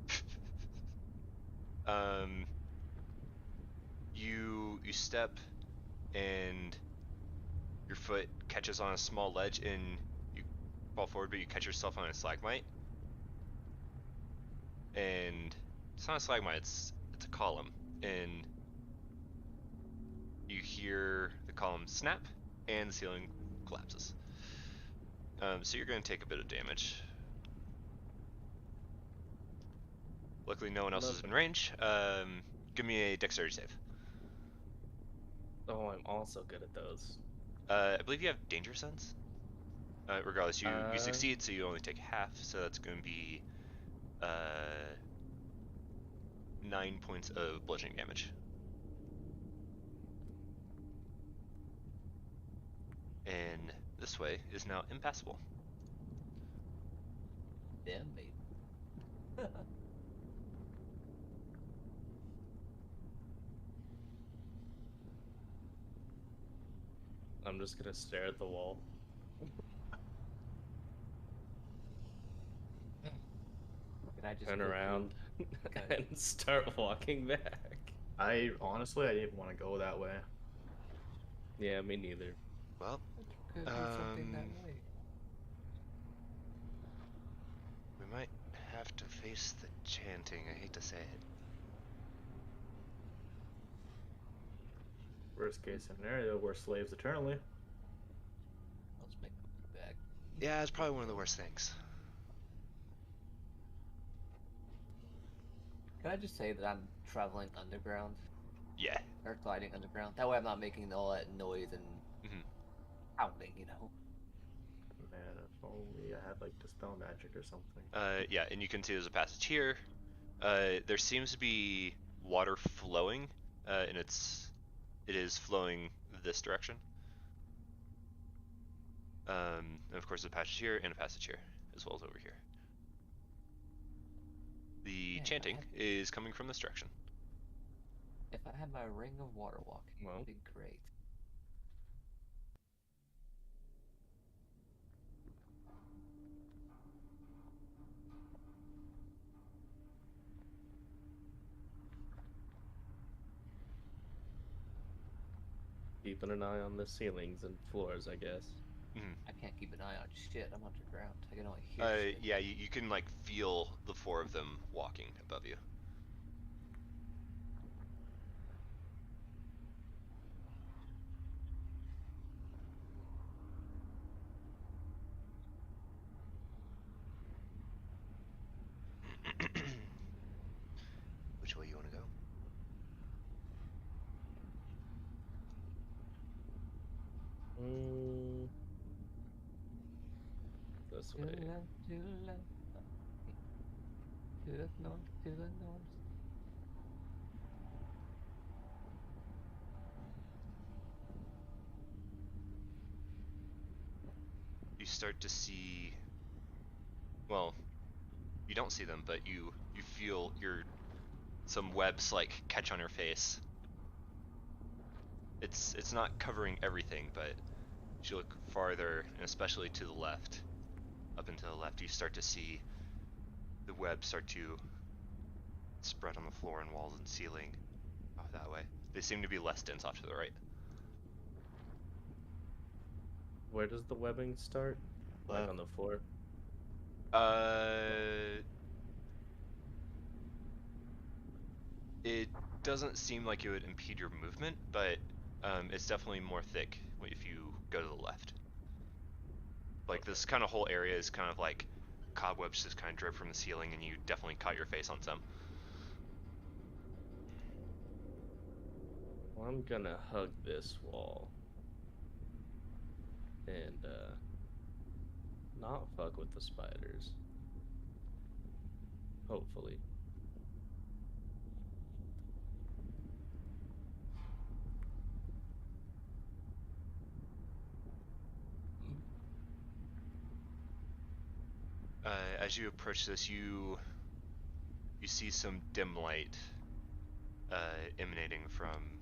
You step and your foot catches on a small ledge and you fall forward, but you catch yourself on a stalagmite. And it's not a stalagmite, it's a column. And you hear the column snap and the ceiling collapses. So you're going to take a bit of damage. Luckily, no one else is in range. Give me a dexterity save. Oh, I'm also good at those. I believe you have danger sense. Regardless, you succeed, so you only take half. So that's going to be 9 points of bludgeoning damage. And this way is now impassable. Damn, mate. I'm just gonna stare at the wall. Can I just turn around and start walking back? I honestly didn't want to go that way. Yeah, me neither. Well, could do something that way. We might have to face the chanting. I hate to say it. Worst case scenario, we're slaves eternally. Let's make it back. Yeah, it's probably one of the worst things. Can I just say that I'm traveling underground? Yeah. Or gliding underground. That way I'm not making all that noise and howling, you know? Man, if only I had, like, Dispel Magic or something. Yeah, and you can see there's a passage here. There seems to be water flowing, and it is flowing this direction. And of course, a passage here and a passage here, as well as over here. The chanting is coming from this direction. If I had my ring of water walking, Well, that'd be great. keeping an eye on the ceilings and floors, I guess. I can't keep an eye on shit. I'm underground. I can only hear shit. Yeah, you can like feel the four of them walking above you. Which way this To way. the left, to the left. To the north, to the north. You start to see, well, you don't see them, but you feel some webs like catch on your face. It's not covering everything, but as you look farther, and especially to the left, up and to the left, you start to see the web start to spread on the floor and walls and ceiling off that way. They seem to be less dense off to the right. Where does the webbing start? Like on the floor? It doesn't seem like it would impede your movement, but it's definitely more thick if you go to the left. Like this kind of whole area is kind of like cobwebs just kind of drip from the ceiling, and you definitely caught your face on some. Well, I'm gonna hug this wall. And, not fuck with the spiders. Hopefully. As you approach this, you see some dim light emanating from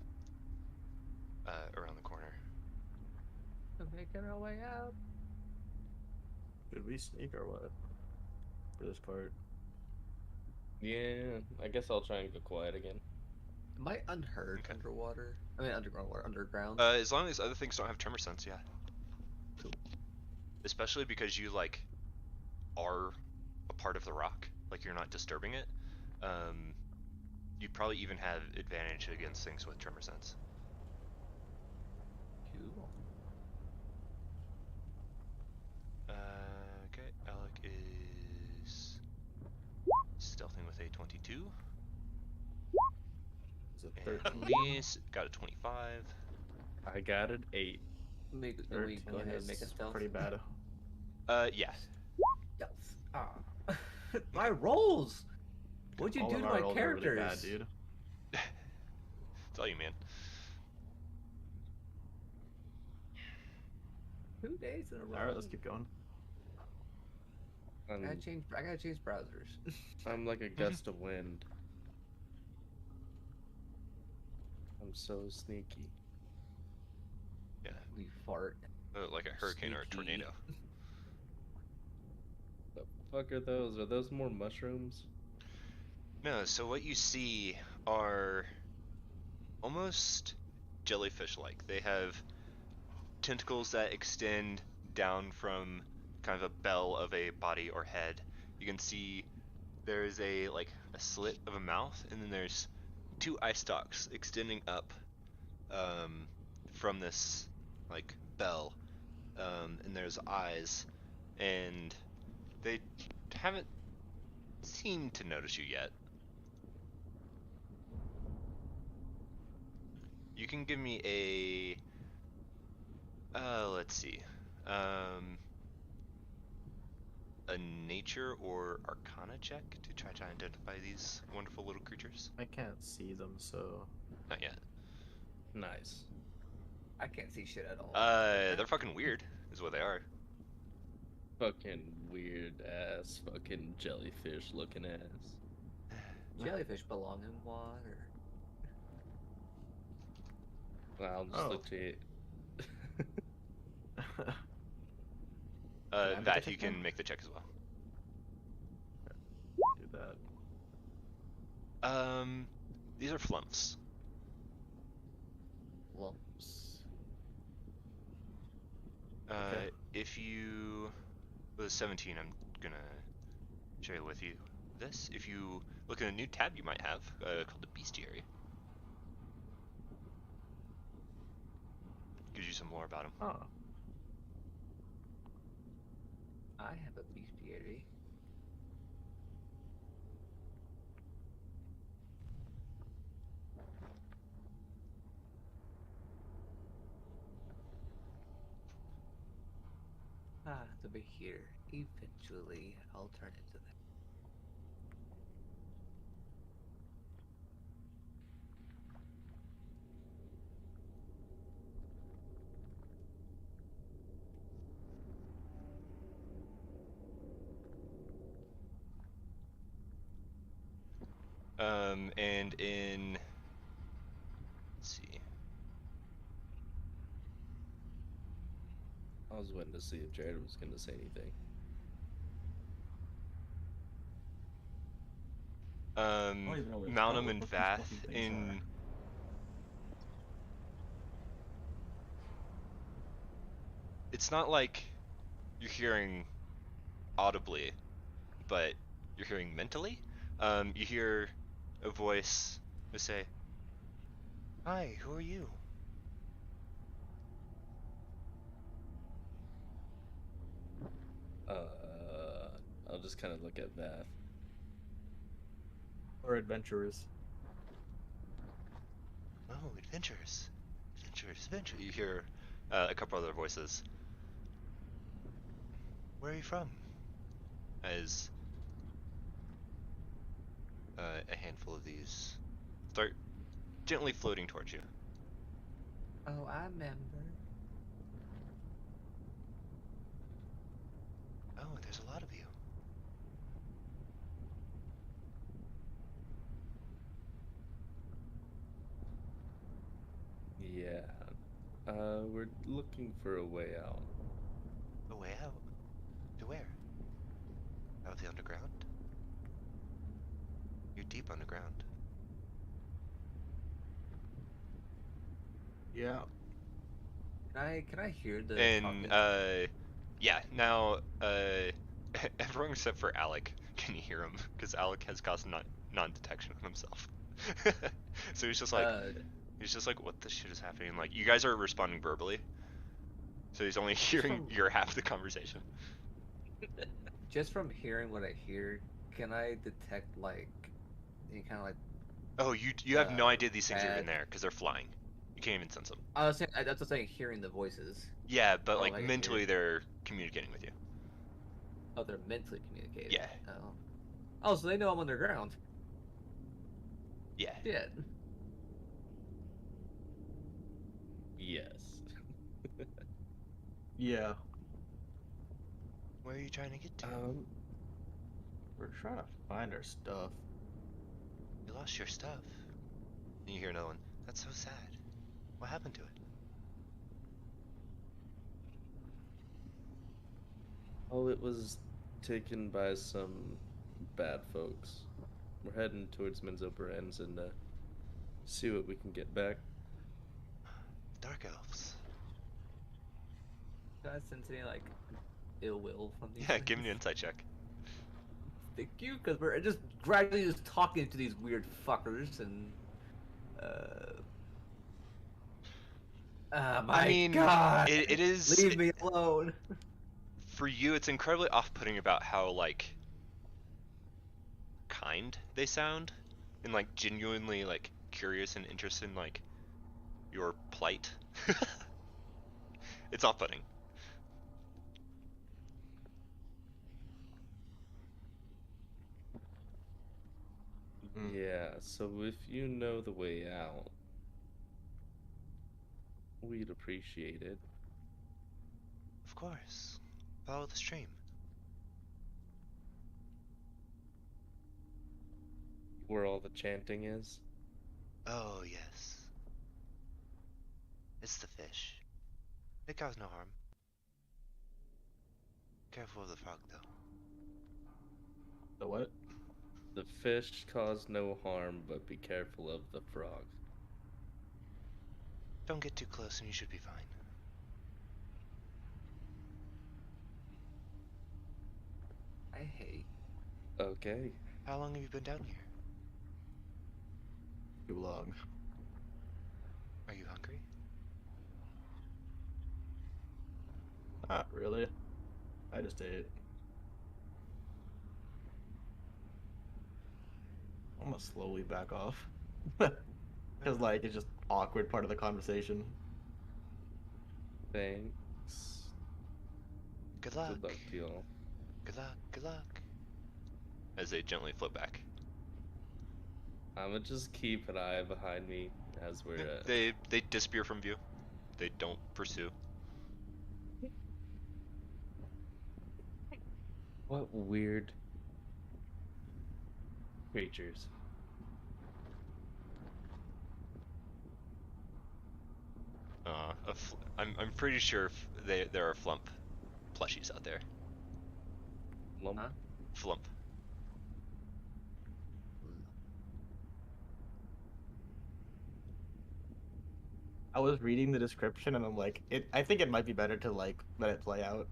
around the corner. We're making our way out. Should we sneak or what? For this part. Yeah, I guess I'll try and go quiet again. Am I unheard underwater? I mean, underground water, underground. As long as other things don't have tremor sense, yeah. Cool. Especially because you like are a part of the rock, like you're not disturbing it. You'd probably even have advantage against things with tremor sense. Cool. Okay, Alec is stealthing with a 22. Is it And 13? Elise got a 25. I got an 8. Can we go ahead and make a stealth? Pretty bad. Yeah. Stealth. Ah. My rolls! What'd you All do of to our my rolls are really characters? bad, dude. Tell you, man. 2 days in a row. Alright, let's keep going. I gotta change browsers. I'm like a gust of wind. I'm so sneaky. Yeah. We fart. Like a hurricane or a Sneaky. tornado. The fuck are those? Are those more mushrooms? No, so what you see are almost jellyfish-like. They have tentacles that extend down from kind of a bell of a body or head. You can see there's a slit of a mouth, and then there's 2 eye stalks extending up from this bell, and there's eyes, and they haven't seemed to notice you yet. You can give me a let's see, a nature or arcana check to try to identify these wonderful little creatures. I can't see them, so... Not yet. Nice. I can't see shit at all. They're fucking weird, is what they are. Fucking weird ass fucking jellyfish looking ass. Jellyfish belong in water. Well, I'll just look to it. That you can make the check as well. Do that. These are flumps. Lumps. Okay. If you with a 17, I'm gonna share with you this. If you look at a new tab you might have called the bestiary, gives you some more about them. Oh. I have a bestiary. To be here. Eventually, I'll turn into that. And in, let's see. I was waiting to see if Jared was going to say anything. don't even know where to Malnum start. and What these Vath fucking things in. are. It's not like you're hearing audibly, but you're hearing mentally. You hear a voice to say, "Hi, who are you?" I'll just kind of look at Vath. Or adventurers. Oh, adventures. Adventure. You hear a couple other voices. Where are you from? As a handful of these start gently floating towards you. Oh, I remember. Oh, there's a lot of you. Yeah. We're looking for a way out. A way out? To where? Out of the underground? You're deep underground. Yeah. Can I hear the And talking? yeah, now everyone except for Alec can you hear him because Alec has caused non-detection on himself. So he's just like what the shit is happening? Like you guys are responding verbally. So he's only hearing your half the conversation. Just from hearing what I hear, can I detect like any kind of like? Oh, you have no idea these things are even Bad. there because they're flying. You can't even sense them. I was saying that's what I'm saying. Hearing the voices. Yeah, but Oh, like I can hear. mentally they're communicating with you. Oh, they're mentally communicating. Yeah. Oh. Oh, so they know I'm underground. Yeah. Shit. Yes. Yeah. Where are you trying to get to? We're trying to find our stuff. You lost your stuff. And you hear another one. That's so sad. What happened to it? Oh, it was taken by some bad folks. We're heading towards Menzoberranzan to see what we can get back. Dark elves. Do I sense any like ill will from these Yeah, things? give me an insight check. Thank you, because we're just gradually just talking to these weird fuckers and. My I mean, God! it is. Leave me alone. For you, it's incredibly off-putting about how like kind they sound, and like genuinely like curious and interested in like your plight. It's off-putting. Yeah, so if you know the way out, we'd appreciate it. Of course. Follow the stream. Where all the chanting is? Oh yes. It's the fish. They cause no harm. Careful of the frog though. The what? The fish cause no harm, but be careful of the frog. Don't get too close and you should be fine. I hate. Okay. How long have you been down here? Too long. Are you hungry? Not really. I just ate. I'm gonna slowly back off. Because, like, it's just awkward part of the conversation. Thanks. Good luck. Good luck to y'all. Good luck. Good luck. As they gently float back. I'ma just keep an eye behind me as we're. They disappear from view. They don't pursue. What weird creatures. I'm pretty sure there are Flump plushies out there. Lump. Huh? Flump. I was reading the description and I'm like, I think it might be better to like let it play out.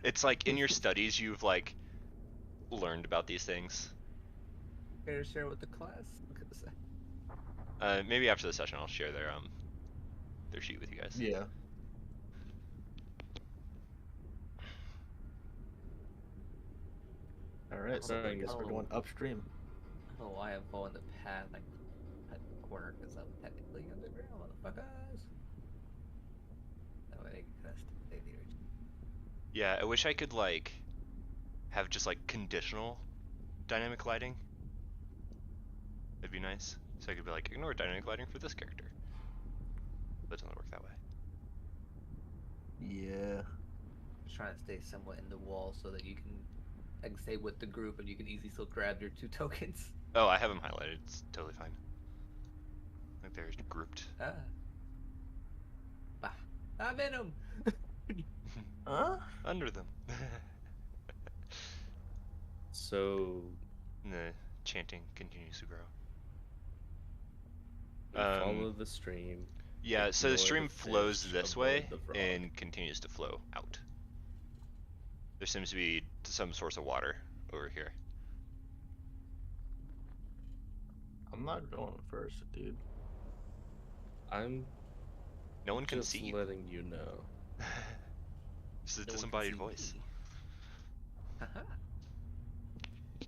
It's like in your studies you've like learned about these things. Care to share with the class? Maybe after the session I'll share their sheet with you guys. Yeah. All right, so I guess we're going upstream. I don't know why I'm following the path like at the corner because I'm technically underground, motherfuckers. That way I can stay there. Yeah, I wish I could like have just like conditional dynamic lighting. That'd be nice. So I could be like, ignore dynamic lighting for this character. But it doesn't work that way. Yeah. Just trying to stay somewhat in the wall so that you can, like, stay with the group and you can easily still grab your 2 tokens. Oh, I have them highlighted. It's totally fine. Like they're grouped. Ah. Bah. I'm in them! Huh? Under them. So And the chanting continues to grow. we follow the stream. Yeah, so the ignore stream fish, flows this way avoid the frog. and continues to flow out. There seems to be some source of water over here. I'm not going first, dude. I'm No one can just see you. letting you know. This is a No one can disembodied see voice. me. Haha.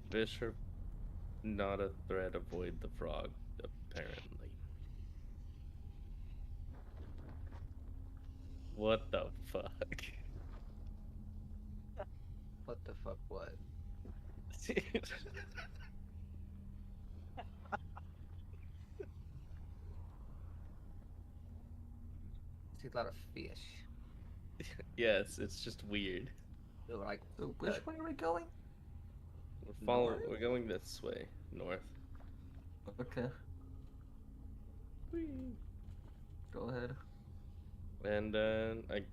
Fish are not a threat. Avoid the frog, apparently. What the fuck? What the fuck, what? See a lot of fish. Yes, it's just weird. They're like, So which way are we going? We're going this way, north. Okay. Go ahead. And I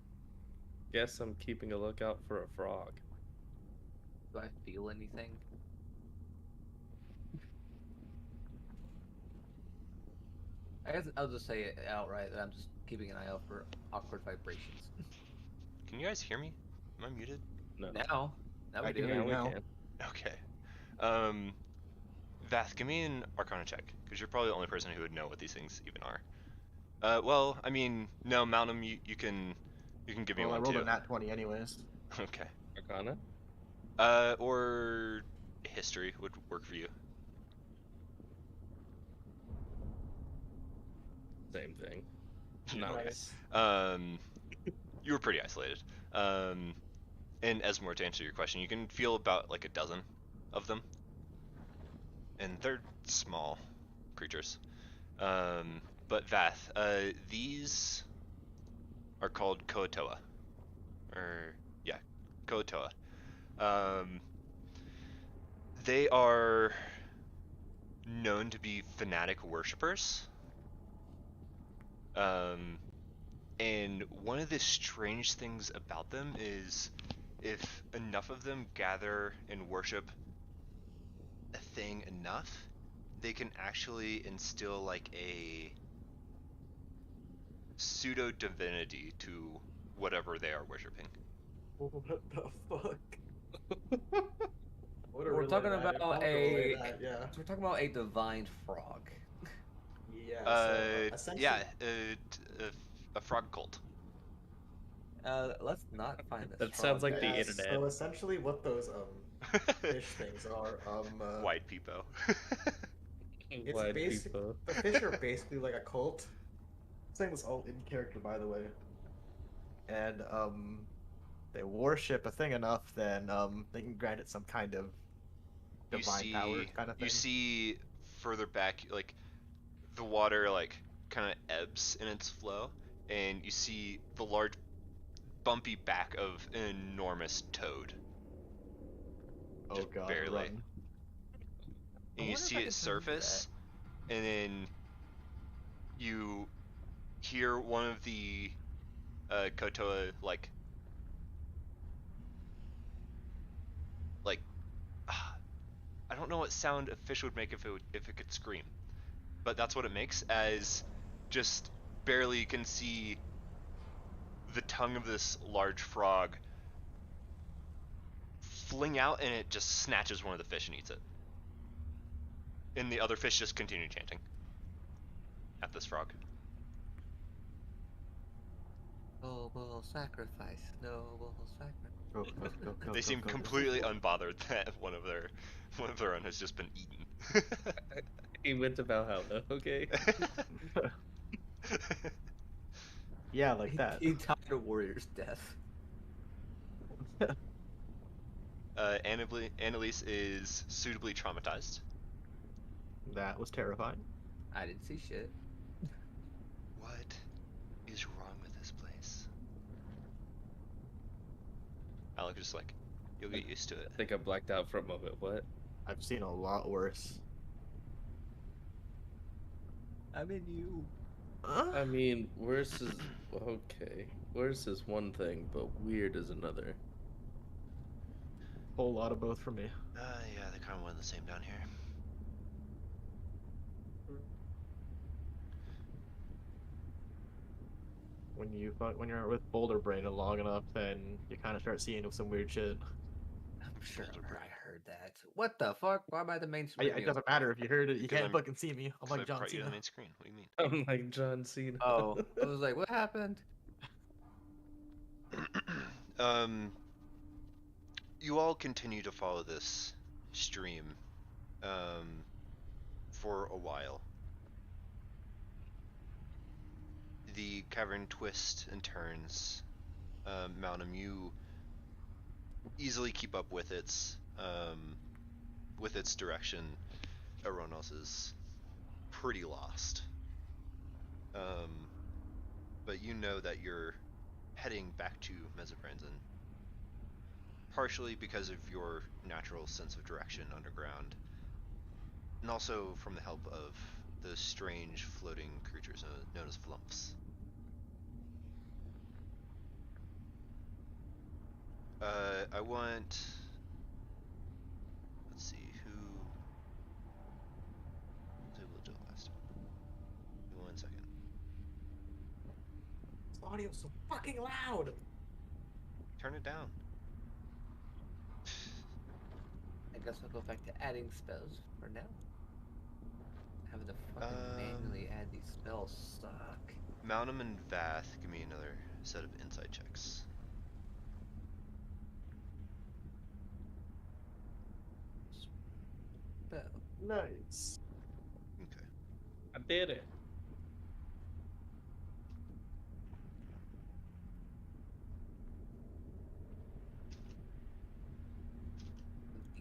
guess I'm keeping a lookout for a frog. do I feel anything? I guess I'll just say it outright that I'm just keeping an eye out for awkward vibrations. Can you guys hear me? Am I muted? No. Now I we can do. hear you we now. can. Okay. Vath, give me an Arcana check, because you're probably the only person who would know what these things even are. Well, I mean, no, Mountain, you can give me Well, I one rolled too. a nat 20 anyways. Okay. Arcana? Or history would work for you. Same thing. Nice. You were pretty isolated. And Esmore, to answer your question, you can feel about like a dozen of them, and they're small creatures. But Vath, these are called Koatoa, or yeah, Koatoa. They are known to be fanatic worshippers. And one of the strange things about them is if enough of them gather and worship a thing enough, they can actually instill like a pseudo divinity to whatever they are worshiping. What the fuck? We're talking about a. Yeah. We're talking about a divine frog. Yeah. Yeah, a frog cult. Let's not find this. That sounds like the Yeah, internet. So essentially, what those fish things are, White people. it's White basic. people. The fish are basically like a cult. Saying this all in character, by the way. And they worship a thing enough, then they can grant it some kind of divine power kind of thing. You see further back, like the water like kind of ebbs in its flow, and you see the large bumpy back of an enormous toad. Oh Just god, barely. run. And you see it surface, and then you hear one of the Kotoa like I don't know what sound a fish would make if it could scream, but that's what it makes, as just barely you can see the tongue of this large frog fling out, and it just snatches one of the fish and eats it. And the other fish just continue chanting at this frog. Noble sacrifice, noble sacrifice. Go, They seem completely unbothered that one of their own has just been eaten. He went to Valhalla, okay? Yeah, like that. He died a warrior's death. Annalise is suitably traumatized. That was terrifying. I didn't see shit. What is wrong with this place? Alec just like, you'll get used to it. I think I blacked out for a moment. What? I've seen a lot worse. I'm in you. I mean, worse is okay. Worse is one thing, but weird is another. Whole lot of both for me. Yeah, they're kind of one and the same down here. When you're with Boulder Brain long enough, then you kind of start seeing some weird shit. I'm sure I heard that. What the fuck? Why am I the main screen? It doesn't matter if you heard it. You Because can't fucking see me. I'm like I John brought you to Cena. the main screen. What do you mean? I'm like John Cena. Oh, I was like, what happened? You all continue to follow this stream for a while. The cavern twists and turns. Mountam, you easily keep up with its direction. Aronos is pretty lost. But you know that you're heading back to Menzoberranzan, partially because of your natural sense of direction underground, and also from the help of the strange floating creatures known as flumps. I want... Let's see, who was able to do it last time? Give me 1 second. This audio's so fucking loud. Turn it down. I guess I'll go back to adding spells for now. Having to fucking manually add these spells suck. Mountam and Vath, give me another set of insight checks. Spell. Nice. Okay. I did it.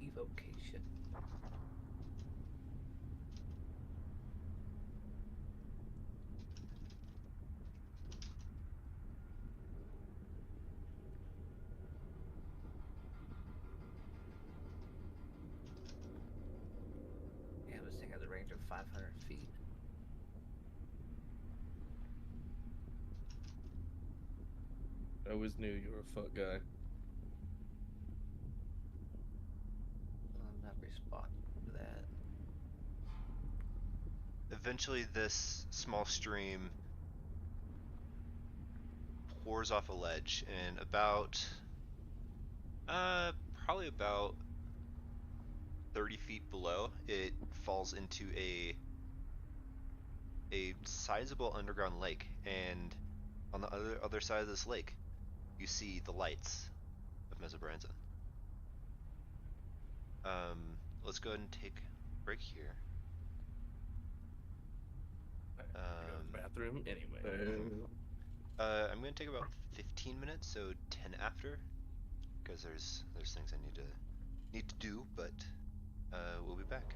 Evocation. Yeah, this thing has a range of 500 feet. I always knew you were a fuck guy. I'm not responding to that. Eventually, this small stream pours off a ledge, and probably about 30 feet below, it falls into a sizable underground lake, and on the other side of this lake, you see the lights of Menzoberranzan. Let's go ahead and take a break here. Go to the bathroom anyway. I'm going to take about 15 minutes, so 10 after. because there's things I need to do, but we'll be back.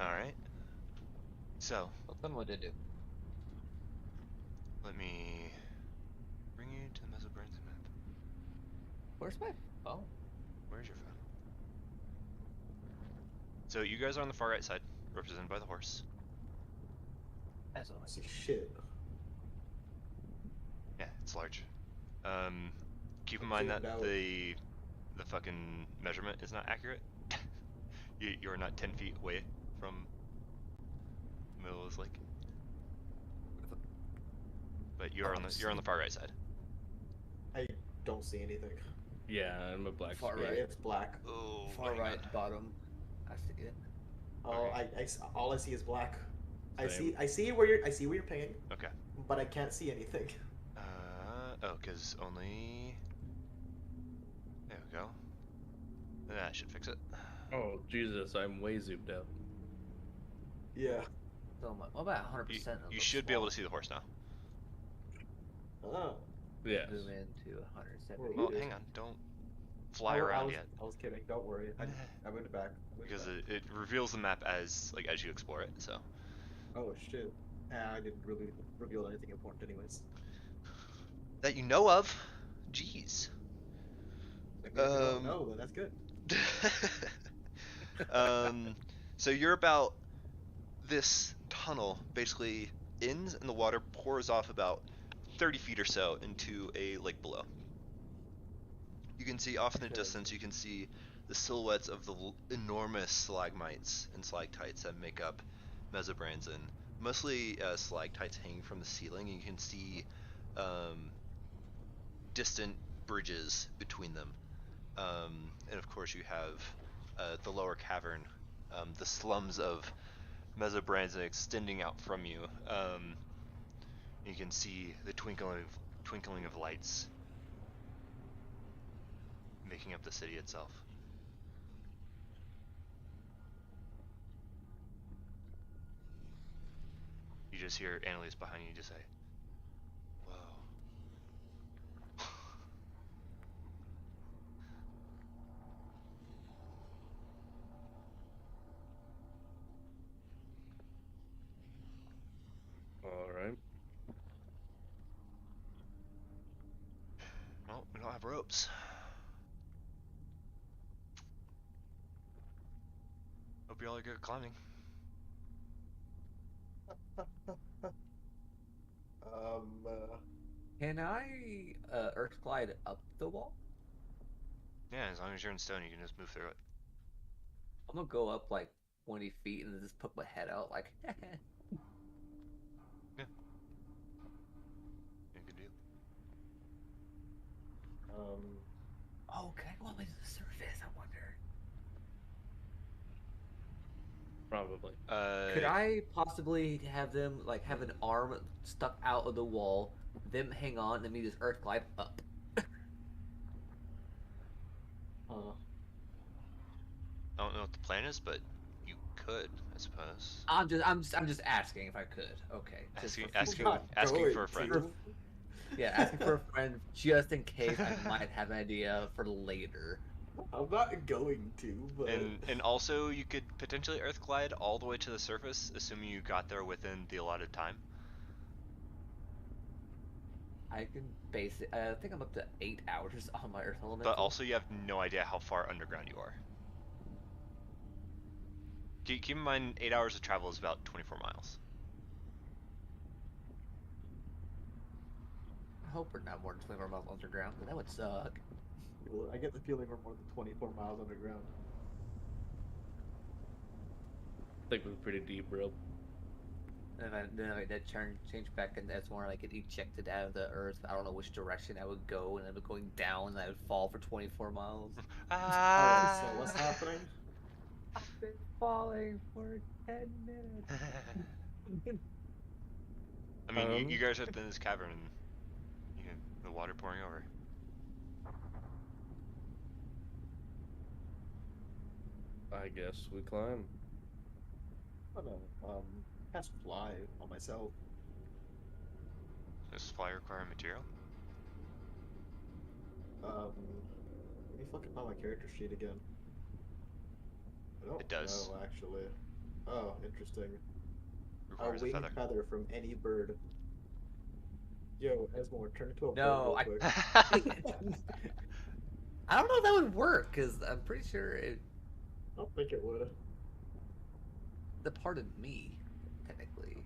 Alright. So, What then would it do? let me bring you to the Menzoberranzan map. Where's my phone? Where's your phone? So you guys are on the far right side, represented by the horse. That's what I I see see. shit. Yeah, it's large. Keep in I'm mind that zoomed out. the fucking measurement is not accurate. You're not 10 feet away from the middle of this lake. But you're on the far right side. I don't see anything. Yeah, I'm a black Far screen. right. It's black. Oh, Far hang right on. bottom. I see it. Oh, Okay. all I see is black. Same. I see where you're pinging, Okay. but I can't see anything. Because only... There we go. That should fix it. Oh Jesus, I'm way zoomed out. Yeah. So much. What about 100%? You should be able to see the horse now. Oh. Yes. Zoom in to 170. Well, Dude. hang on. Don't fly around yet. I was kidding. Don't worry. I went back. Because it reveals the map as you explore it, so... Oh shit. I didn't really reveal anything important, anyways. That you know of? Jeez. Maybe if you don't know, then that's good. So you're about this tunnel basically ends and the water pours off about 30 feet or so into a lake below. You can see off in the Okay. distance, you can see the silhouettes of the enormous stalagmites and stalactites that make up Menzoberranzan. Mostly stalactites hanging from the ceiling, and you can see distant bridges between them. And of course you have the lower cavern, the slums of Menzoberranzan extending out from you. You can see the twinkling of lights making up the city itself. You just hear Annalise behind you just say, "Whoa." All right. Well, we don't have ropes. Hope you all are good at climbing. Can I earth glide up the wall? Yeah, as long as you're in stone, you can just move through it. I'm gonna go up like 20 feet and then just put my head out like. Yeah, good deal. Oh, can I go up into the surface? I wonder. Probably. Could I possibly have them like have an arm stuck out of the wall, them hang on, and me just earth glide up? I don't know what the plan is, but you could, I suppose. I'm just asking if I could. Okay. Just Asking future- for a friend. for- Yeah, asking for a friend just in case I might have an idea for later. I'm not going to, but And also you could potentially earth glide all the way to the surface, assuming you got there within the allotted time. I can base it. I think I'm up to 8 hours on my Earth Elemental. But also you have no idea how far underground you are. Keep in mind, 8 hours of travel is about 24 miles. I hope we're not more than 24 miles underground, but that would suck. I get the feeling we're more than 24 miles underground. I think we're pretty deep, bro. And then I did change back, and that's more like it ejected out of the Earth. I don't know which direction I would go, and I would going down, and I would fall for 24 miles. Alright, so what's happening? I've been falling for 10 minutes. I mean, you guys are in this cavern, and you can, the water pouring over. I guess we climb. I'm gonna cast fly on myself. Does fly require material? Let me fucking find my character sheet again. I don't It does. know, actually. Oh, interesting. A Requires a winged feather. feather from any bird. Yo, Esmore, turn into a bird No, real quick. I don't know if that would work because I'm pretty sure I don't think it would. the part of me, technically,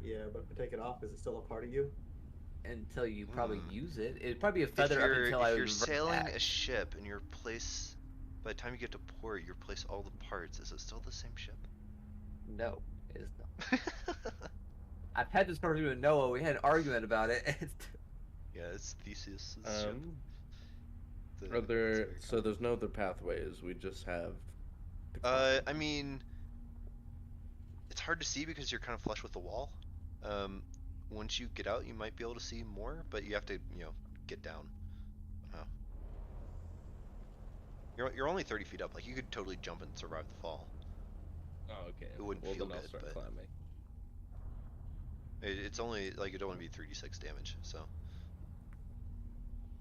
Yeah, but if I take it off, is it still a part of you? until you probably Hmm. use it. It'd probably be a feather up until I If you're revert sailing back. a ship and you replace, by the time you get to port, you replace all the parts. Is it still the same ship? No, it is not. I've had this conversation with Noah. We had an argument about it. Yeah, it's Theseus' ship. Are there? very So there's no other pathways. We just have. The I mean, it's hard to see because you're kind of flush with the wall. Once you get out, you might be able to see more, but you have to, get down. Uh, you're only 30 feet up. Like you could totally jump and survive the fall. Oh, okay. It wouldn't Well, feel then I'll good, start but climbing. it's only like it'd only be 3d6 damage. So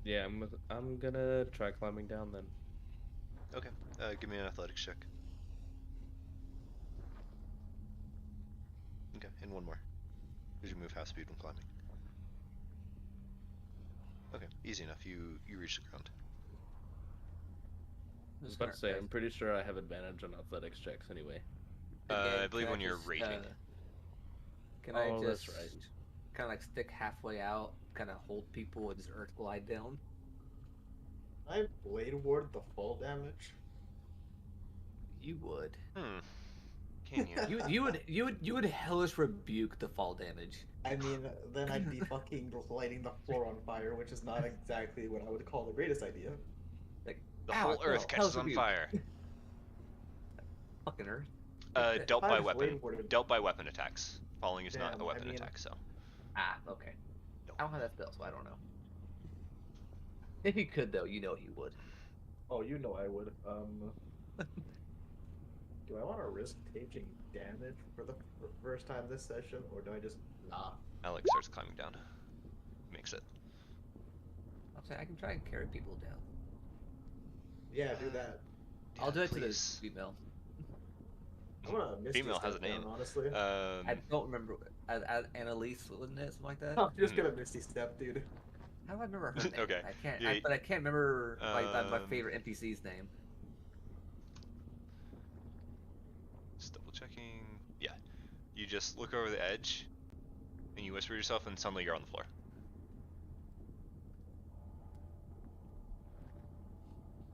Yeah, I'm gonna try climbing down then. okay, give me an athletics check. Okay, and one more. Because you move half speed when climbing. Okay, easy enough. You reach the ground. I was about to say, I'm pretty sure I have advantage on athletics checks anyway. I believe when you're rating. Can I Oh, just that's right. kind of like stick halfway out, kind of hold people and just earth glide down? I blade ward the fall damage. You would. Can you? You would hellish rebuke the fall damage. I mean, then I'd be fucking lighting the floor on fire, which is not exactly what I would call the greatest idea. Like The ow, whole no, earth catches hellish on rebuke. fire. Fucking earth. Dealt by Five weapon. blade warded. Dealt by weapon attacks. Falling is not Damn, a weapon I mean- attack, so. Ah, okay. No. I don't have that spell, so I don't know. If he could, though, you know he would. Oh, you know I would. Do I want to risk taking damage for the first time this session, or do I just not? Alex starts climbing down. Makes it. I'm saying I can try and carry people down. Yeah, do that. I'll do it to the please. female. I'm gonna miss Female has a name. honestly. I don't remember. Annalise, wasn't it? Something like that? I'm just gonna misty step, dude. How do I remember her name? Okay. I can't. Yeah, but I can't remember my um, favorite NPC's name. Just double checking. Yeah. You just look over the edge, and you whisper to yourself, and suddenly you're on the floor.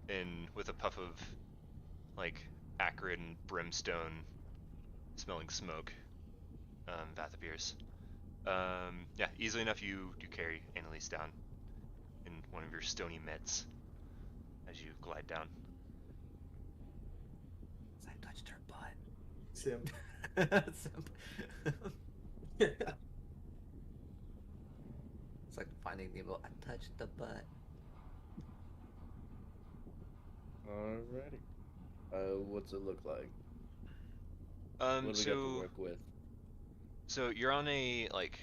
And with a puff of, like, acrid and brimstone smelling smoke, Vath appears. Yeah, easily enough you carry Annalise down in one of your stony mitts as you glide down. I touched her butt. Simp. Simp. It's like finding Nemo. I touched the butt. Alrighty. What's it look like? What do we got to work with? So you're on a like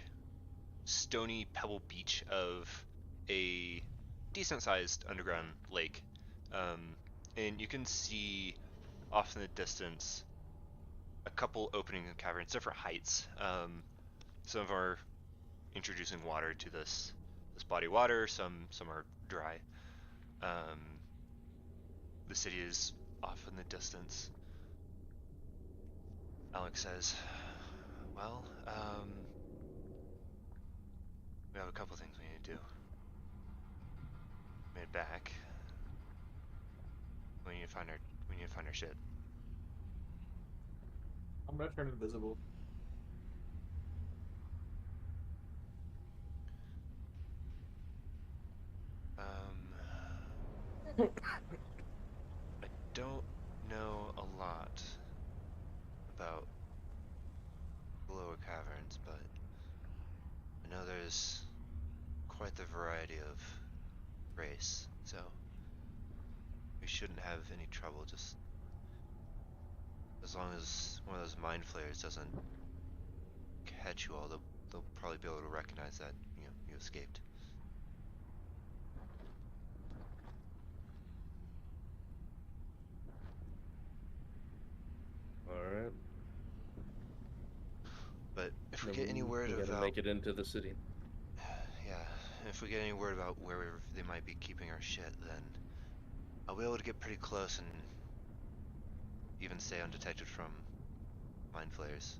stony pebble beach of a decent-sized underground lake, and you can see off in the distance a couple opening caverns, different heights. Some of them are introducing water to this body of water. Some are dry. The city is off in the distance. Alex says, well, we have a couple things we need to do. Made it back. We need to find our shit. I'm gonna turn invisible. I don't know a lot about the lower caverns, but I know there's quite the variety of race, so we shouldn't have any trouble, just as long as one of those mind flayers doesn't catch you all, they'll probably be able to recognize that, you escaped. Alright. we Then get any word we gotta about, make it into the city. yeah, if we get any word about where they might be keeping our shit, then I'll be able to get pretty close and even stay undetected from mind flayers.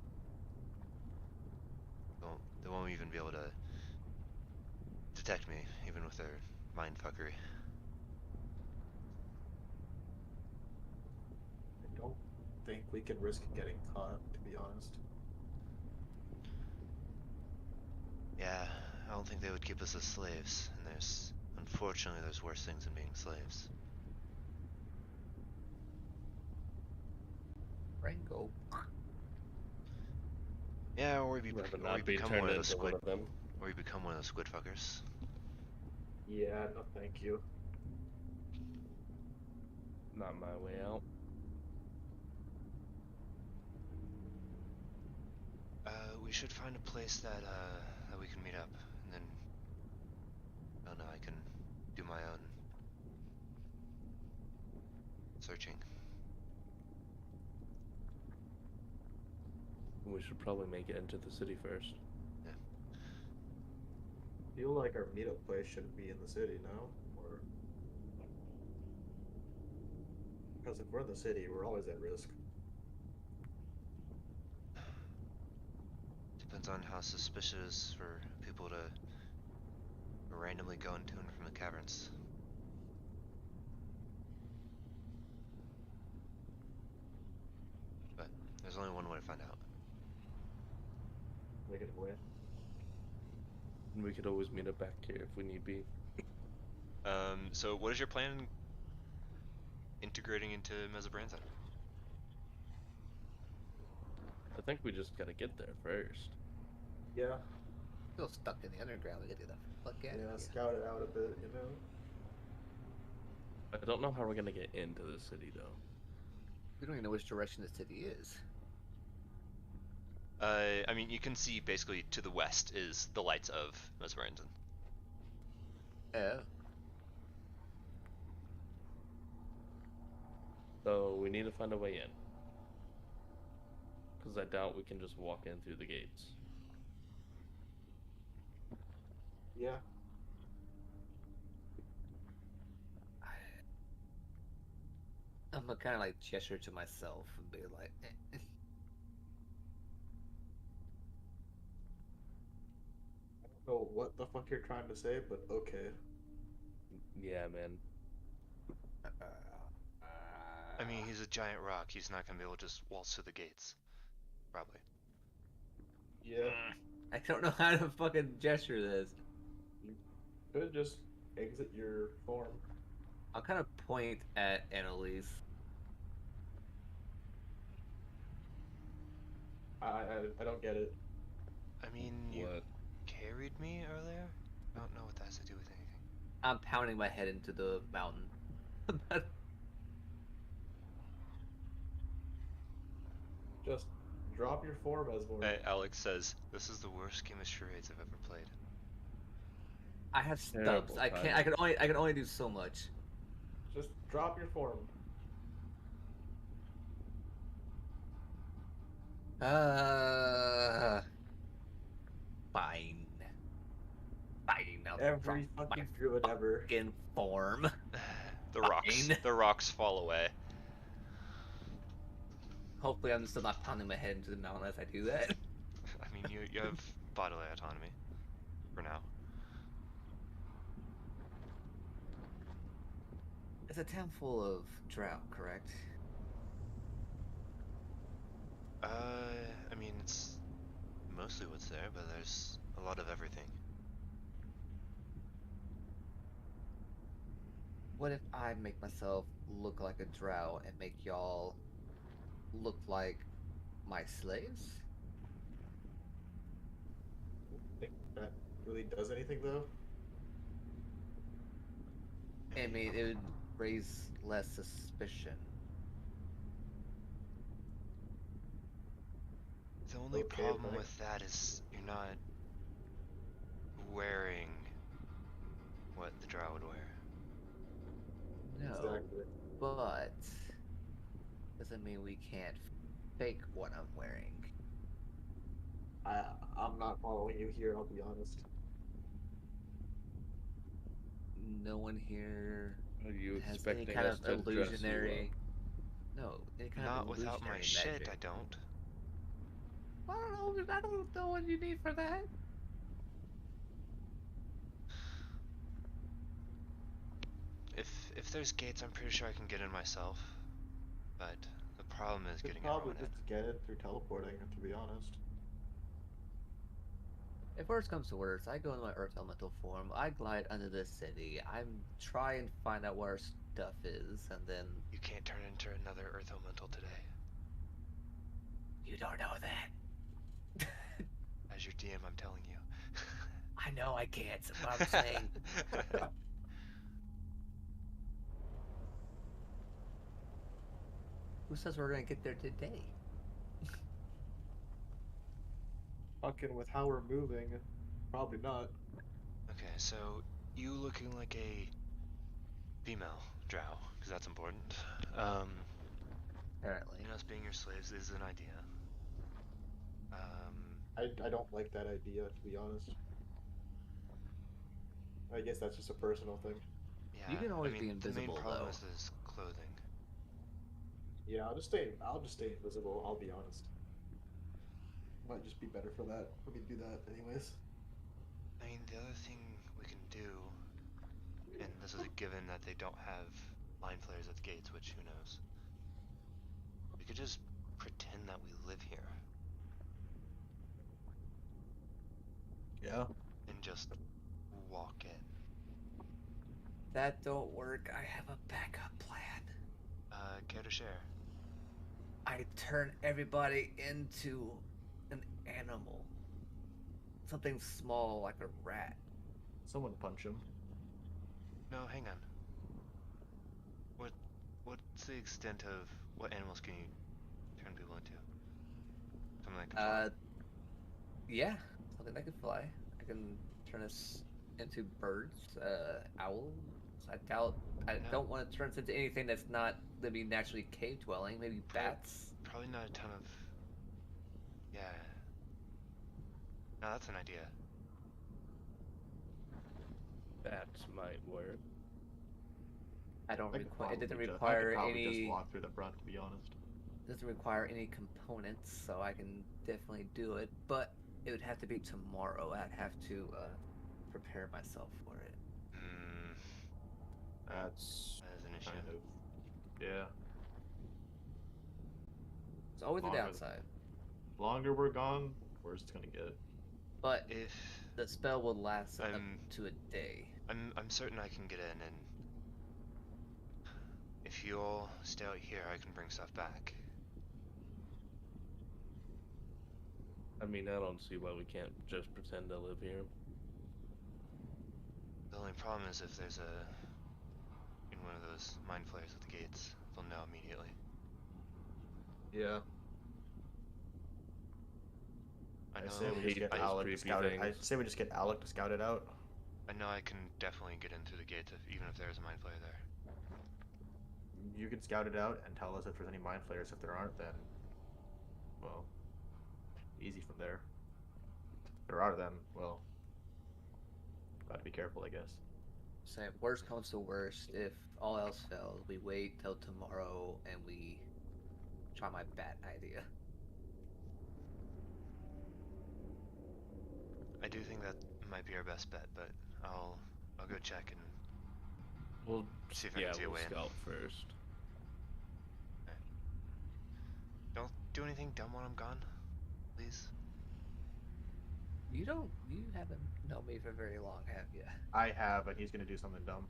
They won't even be able to detect me, even with their mind fuckery. I don't think we can risk getting caught, to be honest. Yeah, I don't think they would keep us as slaves, and unfortunately, there's worse things than being slaves. Rango. Yeah, or we Rather or we not be become turned one of the into squid, one of them. or we become one of the squid fuckers. Yeah, no thank you. Not my way out. We should find a place that we can meet up, and then I don't know, I can do my own searching. We should probably make it into the city first. Yeah. I feel like our meetup place shouldn't be in the city now, or because if we're in the city, we're always at risk. Depends on how suspicious for people to randomly go and tune from the caverns. But there's only one way to find out. Negative way. And we could always meet up back here if we need be. So what is your plan integrating into Menzoberranzan? I think we just gotta get there first. Yeah. Still stuck in the underground. We gotta get the fuck out of Yeah, here. scout it out a bit, you know? I don't know how we're gonna get into the city though. We don't even know which direction the city is. I mean, you can see basically to the west is the lights of Menzoberranzan. Oh. So we need to find a way in. Because I doubt we can just walk in through the gates. Yeah. I'm gonna kind of like gesture to myself and be like, eh. I don't know what the fuck you're trying to say, but okay. Yeah, man. I mean, he's a giant rock. He's not gonna be able to just waltz through the gates. Probably. Yeah. I don't know how to fucking gesture this. You could just exit your form. I'll kind of point at Annalise. I don't get it. I mean, you What? carried me earlier? I don't know what that has to do with anything. I'm pounding my head into the mountain. Just drop your form, Esmore. Alex says, "This is the worst game of charades I've ever played." I have stubs. Terrible I can't. I can only do so much. Just drop your form. Fine. Fine. Now Every fucking druid ever. fucking form. The Fine. rocks fall away. Hopefully, I'm still not pounding my head into the mountain as I do that. I mean, you have bodily autonomy for now. It's a town full of drought, correct? I mean, it's mostly what's there, but there's a lot of everything. What if I make myself look like a drow and make y'all look like my slaves? I think that really does anything though. I mean, it would raise less suspicion. The only Okay, problem but- with that is you're not wearing what the drow would wear. No, Exactly. but doesn't mean we can't fake what I'm wearing. I'm not following you here. I'll be honest. No one here Are you has any expecting kind us of to dress you illusionary. No, any kind Not of without my illusionary shit, magic. I don't. I don't know what you need for that. If there's gates, I'm pretty sure I can get in myself. But the problem is Could getting probably everyone in. just get it through teleporting, to be honest. If worst comes to worst, I go in my Earth Elemental form, I glide under the city, I'm try and find out where our stuff is, and then... You can't turn into another Earth Elemental today. You don't know that. As your DM, I'm telling you. I know I can't, but I'm saying... Who says we're gonna get there today? Fucking with how we're moving, probably not. Okay, so you looking like a female drow, because that's important. Apparently. And us being your slaves is an idea. I don't like that idea, to be honest. I guess that's just a personal thing. Yeah, You can always I be mean, the main invisible, problem though. is clothing. Yeah, I'll just stay invisible, I'll be honest. Might just be better for that, for me to do that anyways. I mean, the other thing we can do, and this is a given that they don't have line flares at the gates, which who knows. We could just pretend that we live here. Yeah. And just walk in. That don't work. I have a backup plan. Care to share? I turn everybody into an animal. Something small like a rat. Someone punch him. No, hang on. What's the extent of what animals can you turn people into? Something like a Yeah, something that can fly. I can turn us into birds, owls. I don't want to turn us into anything that's not living naturally cave dwelling. Maybe bats. Probably not a ton of. Yeah. No, that's an idea. That might work. I don't I could require. It doesn't probably require just any. walk through the front, to be honest. Doesn't require any components, so I can definitely do it. But it would have to be tomorrow. I'd have to prepare myself for it. That's That is an issue. kind of, yeah. It's always a Longer- downside. Longer we're gone, worse it's gonna get. But If the spell will last up I'm- to a day. I'm certain I can get in, and if you all stay out here, I can bring stuff back. I mean, I don't see why we can't just pretend to live here. The only problem is if there's in one of those mind flares at the gates, they'll know immediately. Yeah. I know. I say we hate just get those Alec to creepy scout it. I things. say we just get Alec to scout it out. I know I can definitely get in through the gates even if there's a mind flare there. You can scout it out and tell us if there's any mind flayers. If there aren't, then, well, easy from there. If there are, then, well, gotta be careful, I guess. So worst comes to worst, if all else fails, we wait till tomorrow and we try my bat idea. I do think that might be our best bet, but I'll go check and We'll see if I can see a way in. scout first. Don't do anything dumb while I'm gone, please. You haven't known me for very long, have you? I have, and he's gonna do something dumb.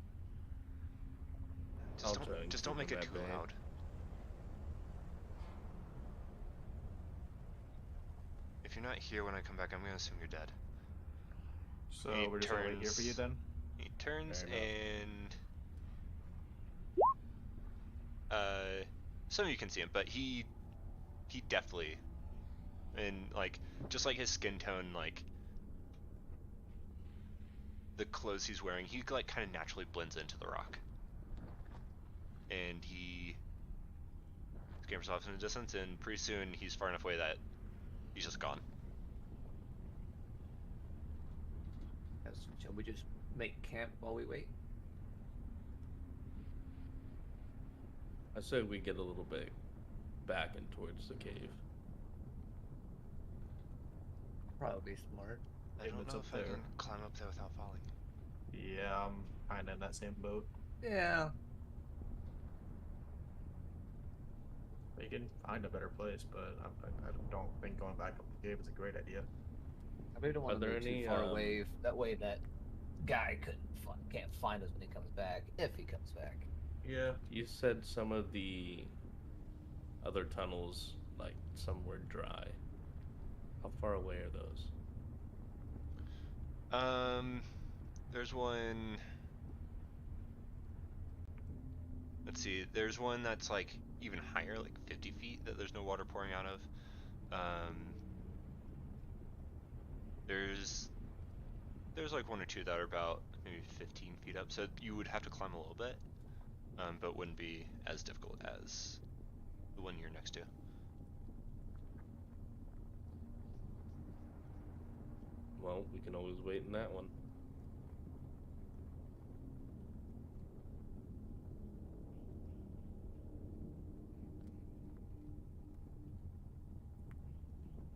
I'll try and Just don't keep make it him too at bay. loud. If you're not here when I come back, I'm gonna assume you're dead. So He we're just gonna wait here for you turns- then? He turns Fair enough. and some of you can see him, but he definitely, and like just like his skin tone, like the clothes he's wearing, he like kind of naturally blends into the rock, and he scampers off in the distance, and pretty soon he's far enough away that he's just gone. Shall we just make camp while we wait? I say we get a little bit back and towards the cave. Probably smart. I Yeah, don't it's know up if I there. can climb up there without falling. Yeah, I'm kind of in that same boat. Yeah. You can find a better place, but I don't think going back up the cave is a great idea. I really don't Are want to there move too any, far away. That way, that guy can't find us when he comes back, if he comes back. Yeah. You said some of the other tunnels, like some were dry. How far away are those? There's one. Let's see. There's one that's like even higher, like 50 feet, that there's no water pouring out of. There's like one or two that are about maybe 15 feet up, so you would have to climb a little bit, but wouldn't be as difficult as the one you're next to. Well, we can always wait in that one.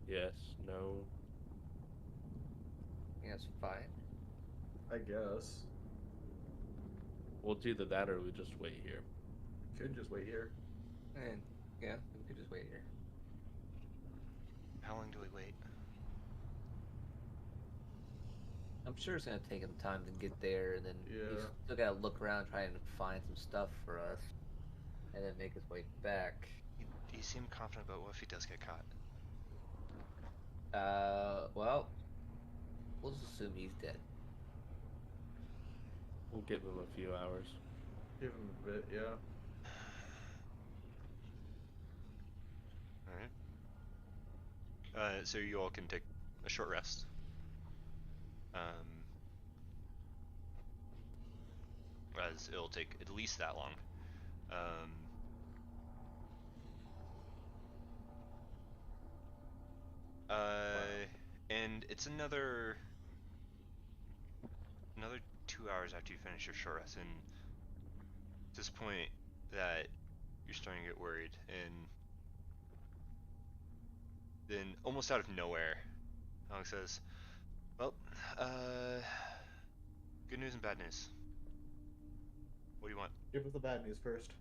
Yes, no. Yeah, it's fine. I guess. We'll do either that or we just wait here. Could just wait here. And yeah, we could just wait here. How long do we wait? I'm sure it's gonna take him time to get there, and then Yeah. he's still gotta look around, try and find some stuff for us, and then make his way back. You seem confident, but what if he does get caught? Well, we'll just assume he's dead. We'll give him a few hours. Give him a bit, yeah. Alright. So you all can take a short rest. As it'll take at least that long. And it's another 2 hours after you finish your short rest, and at this point that you're starting to get worried, and then almost out of nowhere, Alex says, well, good news and bad news. What do you want? Give us the bad news first.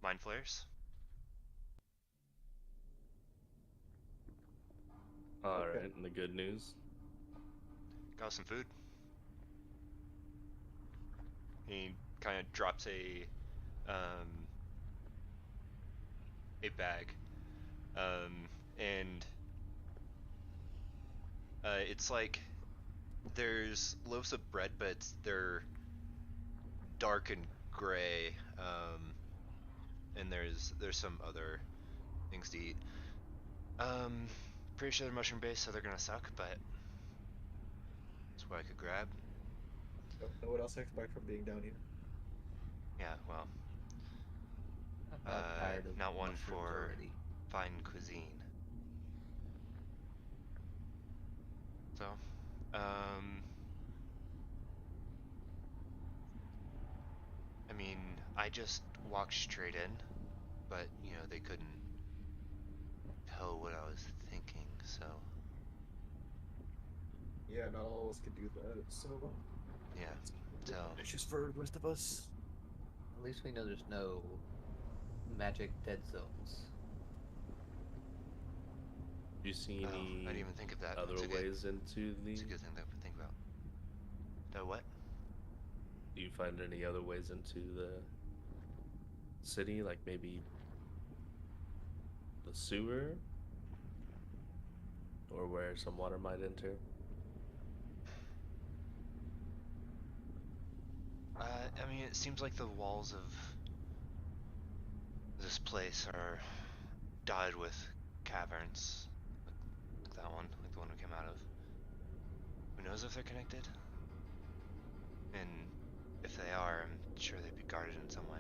Mind flares. Alright, Okay. and the good news? Got some food. He kind of drops a bag, and it's like there's loaves of bread, but they're dark and gray, and there's some other things to eat. Pretty sure they're mushroom based, so they're gonna suck, but that's what I could grab. Don't know what else I expect from being down here. Yeah, well, I'm about tired of not one mushrooms for already. fine cuisine. So, I mean, I just walked straight in, but, you know, they couldn't tell what I was thinking, so, Yeah, not all of us could do that, so yeah, so, it's just for the rest of us. At least we know there's no magic dead zones. Do you see oh, any I didn't even think of that. other That's a ways into the... It's a good thing to think about. The what? Do you find any other ways into the city? Like maybe the sewer? Or where some water might enter? I mean, it seems like the walls of this place are dotted with caverns. Like that one, like the one we came out of. Who knows if they're connected? And if they are, I'm sure they'd be guarded in some way.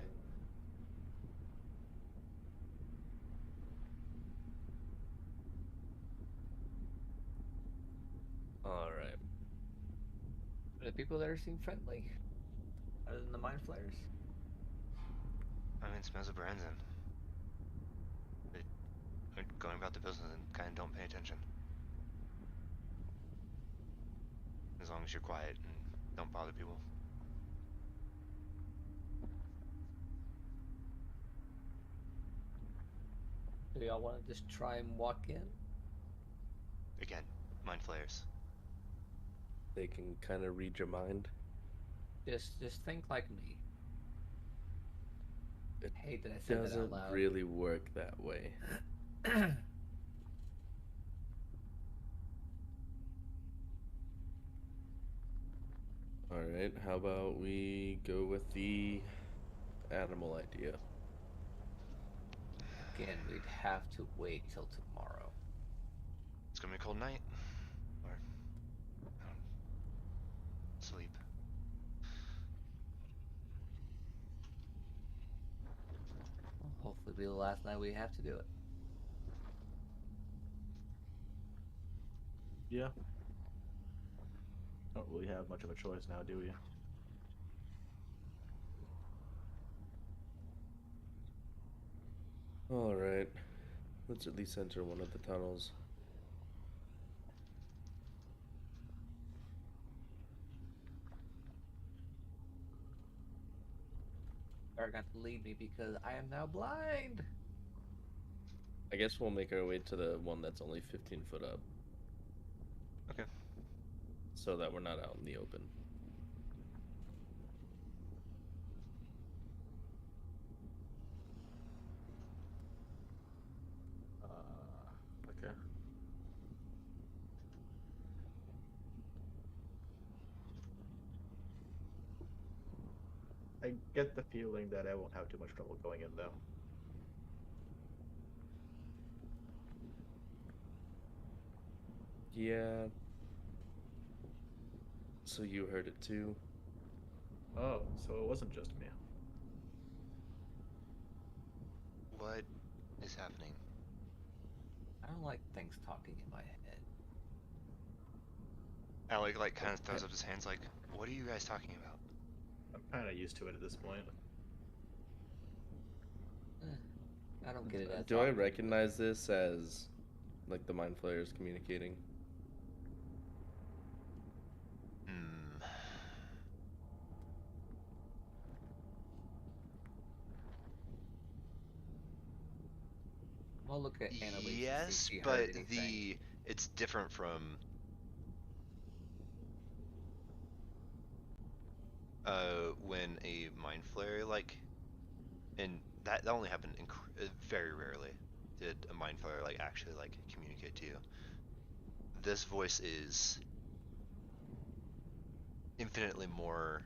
Alright. people there seem friendly, other than the mind flayers. I mean, it's Menzoberranzan. They're going about the business and kind of don't pay attention. As long as you're quiet and don't bother people. Do y'all want to just try and walk in? Again, mind flayers. They can kind of read your mind. Just think like me. It I hate that I said that Doesn't out loud. really work that way. All right, how about we go with the animal idea? Again, we'd have to wait till tomorrow. It's gonna be a cold night. Or sleep. Hopefully, it'll be the last night we have to do it. Yeah. Don't really have much of a choice now, do we? All right, let's at least enter one of the tunnels. Are going to lead me because I am now blind. I guess we'll make our way to the one that's only 15 foot up. Okay. So that we're not out in the open. Okay. I get the feeling that I won't have too much trouble going in, though. Yeah. So you heard it too? Oh, so it wasn't just me. What is happening? I don't like things talking in my head. Alec like kind of throws up his hands like, what are you guys talking about? I'm kind of used to it at this point. I don't get it. At Do I all. recognize this as like the mind flayers communicating? Hmm. I'll look at Annalise. and see if Yes, she heard but anything. it's different from when a mind flare like, and that only happened very rarely. Did a mind flare like actually like communicate to you? This voice is infinitely more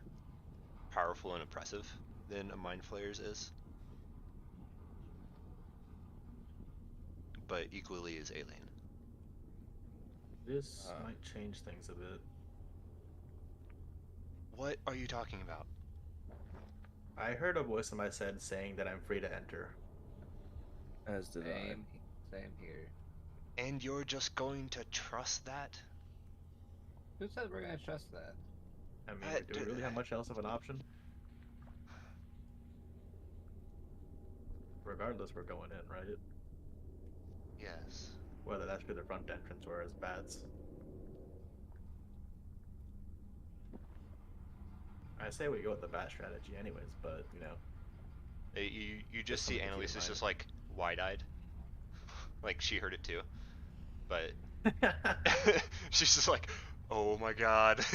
powerful and oppressive than a mind flayer's is, but equally is alien. This might change things a bit. What are you talking about? I heard a voice in my head saying that I'm free to enter. As did I. Same here. And you're just going to trust that? Who said we're gonna trust that? I mean, do we really have much else of an option? Regardless, we're going in, right? Yes. Whether that's through the front entrance or as bats. I say we go with the bat strategy anyways, but, you know. You just see something to keep in Annalise is mind. just like wide-eyed. Like she heard it too. But she's just like, oh my god.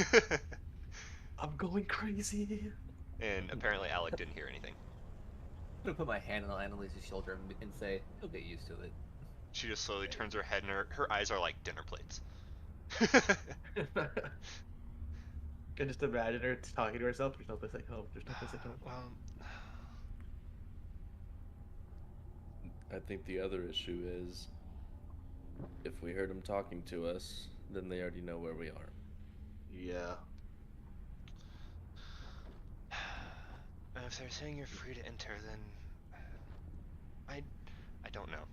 I'm going crazy. And apparently Alec didn't hear anything. I'm gonna put my hand on Annalise's shoulder and say, "You'll get used to it." She just slowly turns her head and her eyes are like dinner plates. Can just imagine her talking to herself. There's no place like home. There's no place like home. Well, I think the other issue is if we heard them talking to us, then they already know where we are. Yeah. and if they're saying you're free to enter, then I don't know.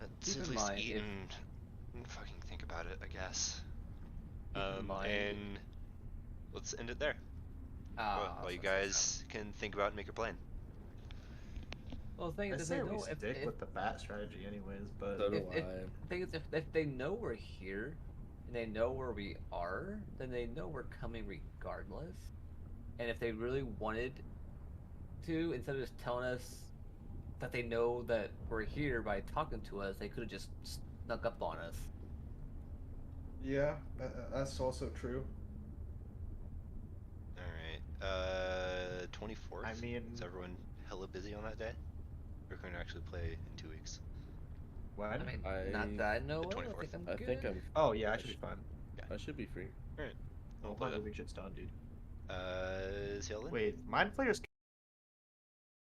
Let's Keep at in least mind, eat and fucking think about it, I guess. Keep in mind, And let's end it there. Ah, While you so sad. guys can think about and make your plan. Well, the thing I is, if say they we know stick with the bat strategy, anyways. But So do if I. the thing is, if they know we're here and they know where we are, then they know we're coming regardless. And if they really wanted to, instead of just telling us that they know that we're here by talking to us, they could have just snuck up on us. Yeah, that's also true. All right. 24th. I mean, Is everyone hella busy on that day? We're going to actually play in 2 weeks. when? I mean, not that I know The of. I 24th. think I'm I good. think I'm. Oh yeah, I should be fine. I should be free. All right. We'll Well, play my that. moving shit's done, dude. See y'all then. Wait, mind flayers